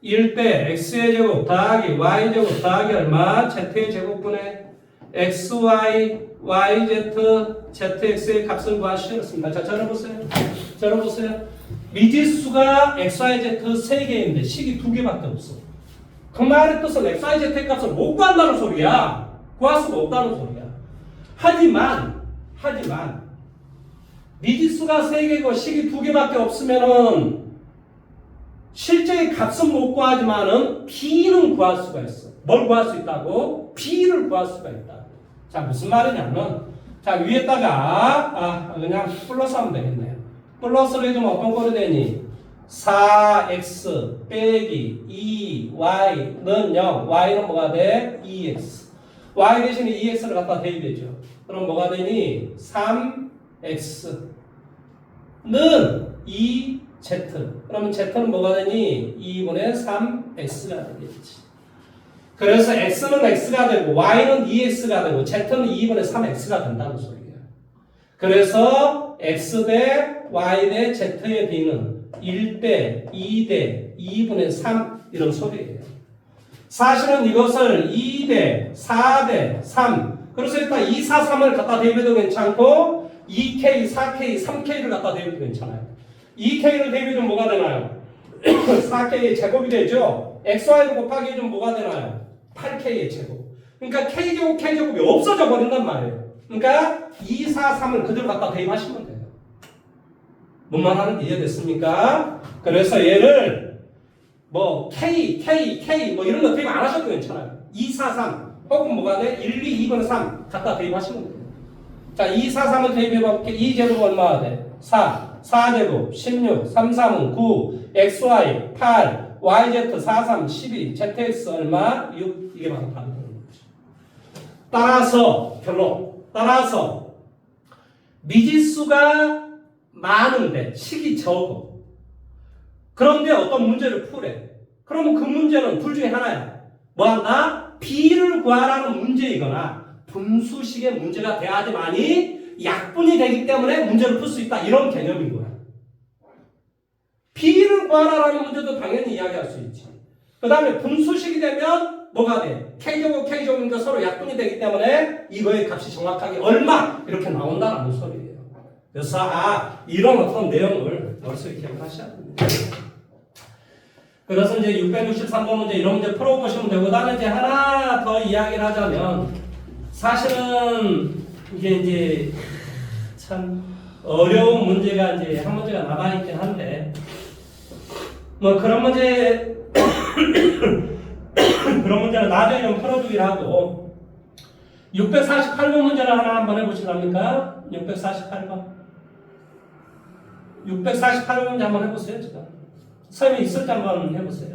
1대 x의 제곱 더하기 y 제곱 더하기 얼마? z의 제곱분의 xy, yz, zx의 값을 구하시겠습니다. 자, 저러보세요. 저러보세요. 미지수가 xyz 3개인데 식이 2개밖에 없어. 그 말의 뜻은 xyz 값을 못 구한다는 소리야. 구할 수가 없다는 소리야. 하지만 미지수가 3개고 식이 2개밖에 없으면은 실제의 값은 못 구하지만은 b는 구할 수가 있어. 뭘 구할 수 있다고? b를 구할 수가 있다. 자, 무슨 말이냐면 자, 위에다가 그냥 플러스 하면 되겠네요. 플러스를 해주면 어떤 꼴이 되니? 4x 빼기 2y는 0, y는 뭐가 돼? 2x. y 대신에 2x를 갖다 대입해줘. 그럼 뭐가 되니? 3x는 2z. 그러면 z는 뭐가 되니? 2분의 3x가 되겠지. 그래서 x는 x가 되고 y는 2x가 되고 z는 2분의 3x가 된다는 소리예요. 그래서 x 대 y 대 z의 b는 1대 2대 2분의 3 이런 소리예요. 사실은 이것을 2대 4대 3 그래서 일단 2, 4, 3을 갖다 대입해도 괜찮고 2k, 4k, 3k를 갖다 대입해도 괜찮아요. 2k를 대입해주면 뭐가 되나요? 4k의 제곱이 되죠. xy를 곱하기 해주면 뭐가 되나요? 8k의 제곱. 그러니까 k제곱, k제곱이 없어져 버린단 말이에요. 그러니까 2, 4, 3을 그대로 갖다 대입하시면 돼요. 뭔 말 하는지 이해됐습니까? 그래서 얘를 뭐 K 뭐 이런 거 대입 안 하셔도 괜찮아요. 2, 4, 3 혹은 뭐가 돼? 1, 2, 2분의 3 갖다 대입하시면 돼요. 자, 2, 4, 3을 대입해볼게. 2제곱 얼마가 돼? 4, 4제곱 16, 3, 3은 9, xy 8, YZ 43 12 ZX 얼마 6 이게 바로 답이 되는 거죠. 따라서 결론. 따라서 미지수가 많은데 식이 적어. 그런데 어떤 문제를 풀래. 그러면 그 문제는 둘 중에 하나야. 뭐 한다? B를 구하라는 문제이거나 분수식의 문제가 돼야지만이 약분이 되기 때문에 문제를 풀 수 있다. 이런 개념인 거야. B를 구하라는 문제도 당연히 이야기할 수 있지. 그 다음에 분수식이 되면 뭐가 돼? K제곱 K제곱이니까 서로 약분이 되기 때문에 이거의 값이 정확하게 얼마 이렇게 나온다는 소리예요. 그래서 이런 어떤 내용을 머릿속에 기억하셔야 됩니다. 그래서 이제 663번 문제 이런 문제 풀어보시면 되고, 그다음에 이제 하나 더 이야기를 하자면 사실은 이게 이제 참 어려운 문제가 이제 한 문제가 남아있긴 한데 뭐 그런 문제 그런 문제는 나중에 좀 풀어주기로 하고 648번 문제를 하나 한번 해보시랍니까? 648번 문제 한번 해보세요. 지금 선생님이 있을 때 한번 해보세요.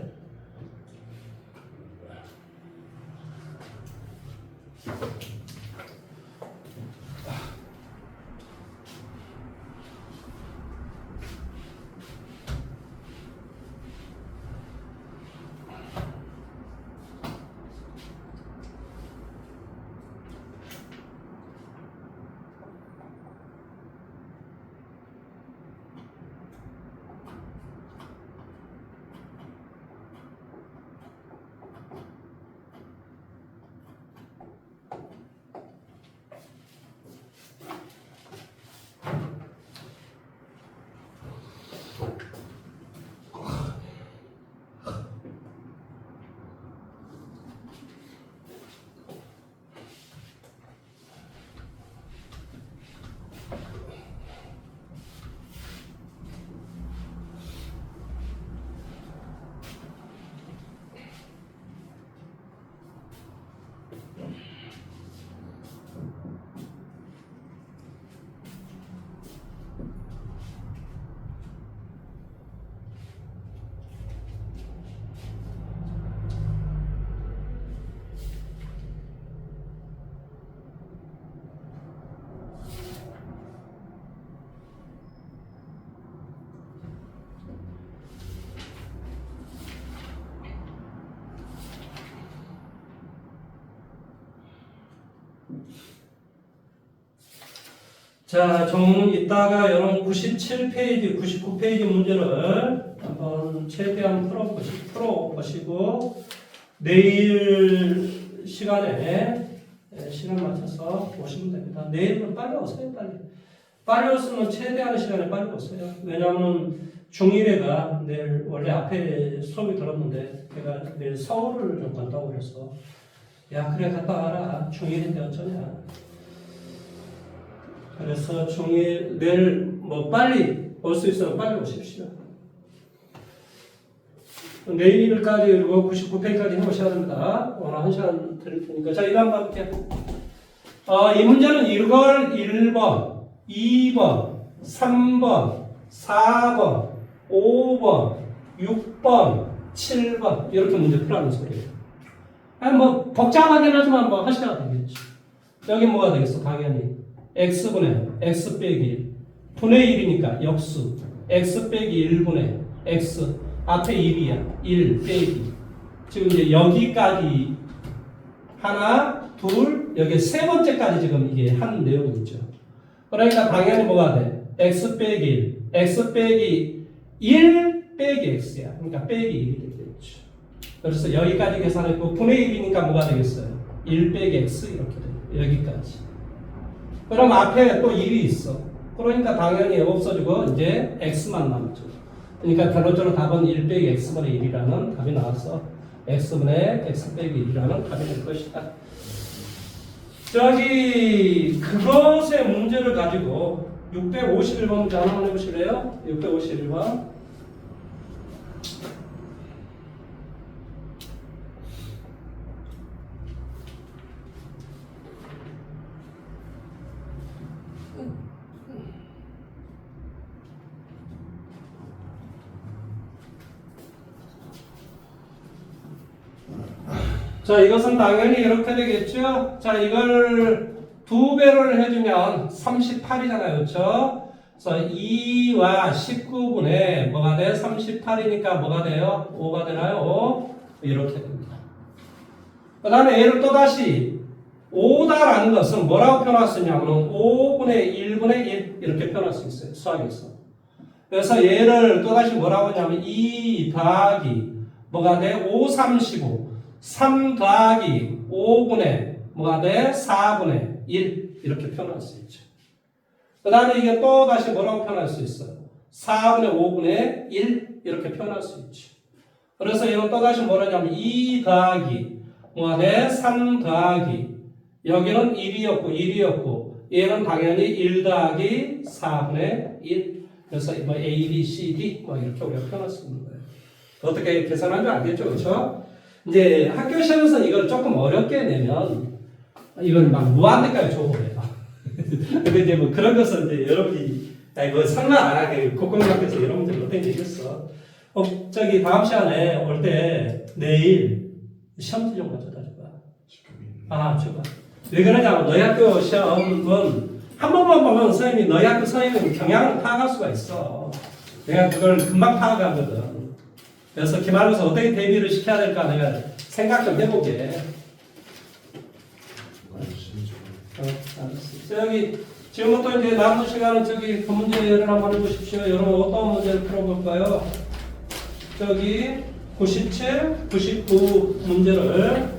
자, 좀 이따가 여러분 97페이지, 99페이지 문제를 한번 최대한 풀어보시고 내일 시간에 시간 맞춰서 오시면 됩니다. 내일은 빨리 오세요, 빨리. 빨리 오시면 최대한의 시간에 빨리 오세요. 왜냐하면 중1회가 내일 원래 앞에 수업이 들었는데 제가 내일 서울을 좀 간다고 그래서 야, 그래 갔다 와라. 중1인데 어쩌냐. 그래서 중1 내일 뭐 빨리 올 수 있으면 빨리 오십시오. 내일까지 그리고 99페이지까지 해보셔야 됩니다. 오늘 1시간 드릴 테니까. 자, 이거 한번 볼게요. 이 문제는 이걸 1번, 2번, 3번, 4번, 5번, 6번, 7번 이렇게 문제 풀라는 소리예요. 아니 뭐 복잡하긴 하지만 뭐 하셔야 되겠지. 여기 뭐가 되겠어? 당연히 x분의 x 빼기 1 분의 1이니까 역수 x 빼기 1분의 x 앞에 1이야. 1 빼기 지금 이제 여기까지 하나 둘 여기 세 번째까지 지금 이게 한 내용이죠. 그러니까 당연히 뭐가 돼? x 빼기 1 x 빼기 1 빼기 x야. 그러니까 빼기 1이 되겠죠. 그래서 여기까지 계산했고 분의 1이니까 뭐가 되겠어요? 1 빼기 x 이렇게 돼요. 여기까지. 그럼 앞에 또 1이 있어. 그러니까 당연히 없어지고 이제 x만 남죠. 그러니까 결론적으로 답은 1 빼기 x분의 1이라는 답이 나와서 x분의 x 빼기 1이라는 답이 될 것이다. 저기 그것의 문제를 가지고 651번 문제 하나 해보실래요? 651번. 자, 이것은 당연히 이렇게 되겠죠? 자, 이걸 2배를 해주면 38이잖아요. 그렇죠? 그래서 2와 19분의 뭐가 돼? 38이니까 뭐가 돼요? 5가 되나요? 5? 이렇게 됩니다. 그 다음에 얘를 또다시 5다라는 것은 뭐라고 표현할 수 있냐면 5분의 1분의 1 이렇게 표현할 수 있어요. 수학에서. 그래서 얘를 또다시 뭐라고 하냐면 2 더하기 뭐가 돼? 5, 3, 15 3 더하기 5분의 뭐가 돼? 4분의 1 이렇게 표현할 수 있죠. 그 다음에 이게 또 다시 뭐라고 표현할 수 있어요? 4분의 5분의 1 이렇게 표현할 수 있죠. 그래서 이건 또 다시 뭐라냐면 2 더하기 뭐가 돼? 3 더하기 여기는 1이었고 얘는 당연히 1 더하기 4분의 1 그래서 뭐 A, B, C, D 뭐 이렇게 우리가 표현할 수 있는 거예요. 어떻게 계산하는 줄 알겠죠? 그렇죠? 이제 학교 시험에서 이걸 조금 어렵게 내면 이건 막 무한대까지 줘버려요. 근데 이제 뭐 그런 것은 이제 여러분이 뭐 설마 안 하게 국공학교에서 여러분들이 어떻게 되겠어? 저기 다음 시간에 올 때 내일 시험지 좀 가져다 줘봐. 아, 줘봐. 왜 그러냐면 너희 학교 시험은 한 번만 보면 선생님이 너희 학교 선생님 경향을 파악할 수가 있어. 내가 그걸 금방 파악하거든. 그래서 기말고사 어떻게 대비를 시켜야 될까 내가 생각 좀 해보게. 알았어. 저기 지금부터 이제 남은 시간은 저기 그 문제를 한번 해보십시오. 여러분 어떤 문제를 풀어볼까요? 저기 97, 99 문제를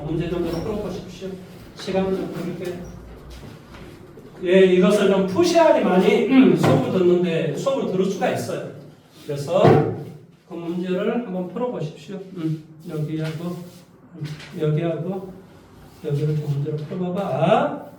문제 좀 풀어보십시오. 시간 좀 드릴게요. 예, 이것을 좀 푸시하니만이 수업을 듣는데 수업을 들을 수가 있어요. 그래서 그 문제를 한번 풀어보십시오. 여기하고 여기를 그 문제를 풀어봐봐.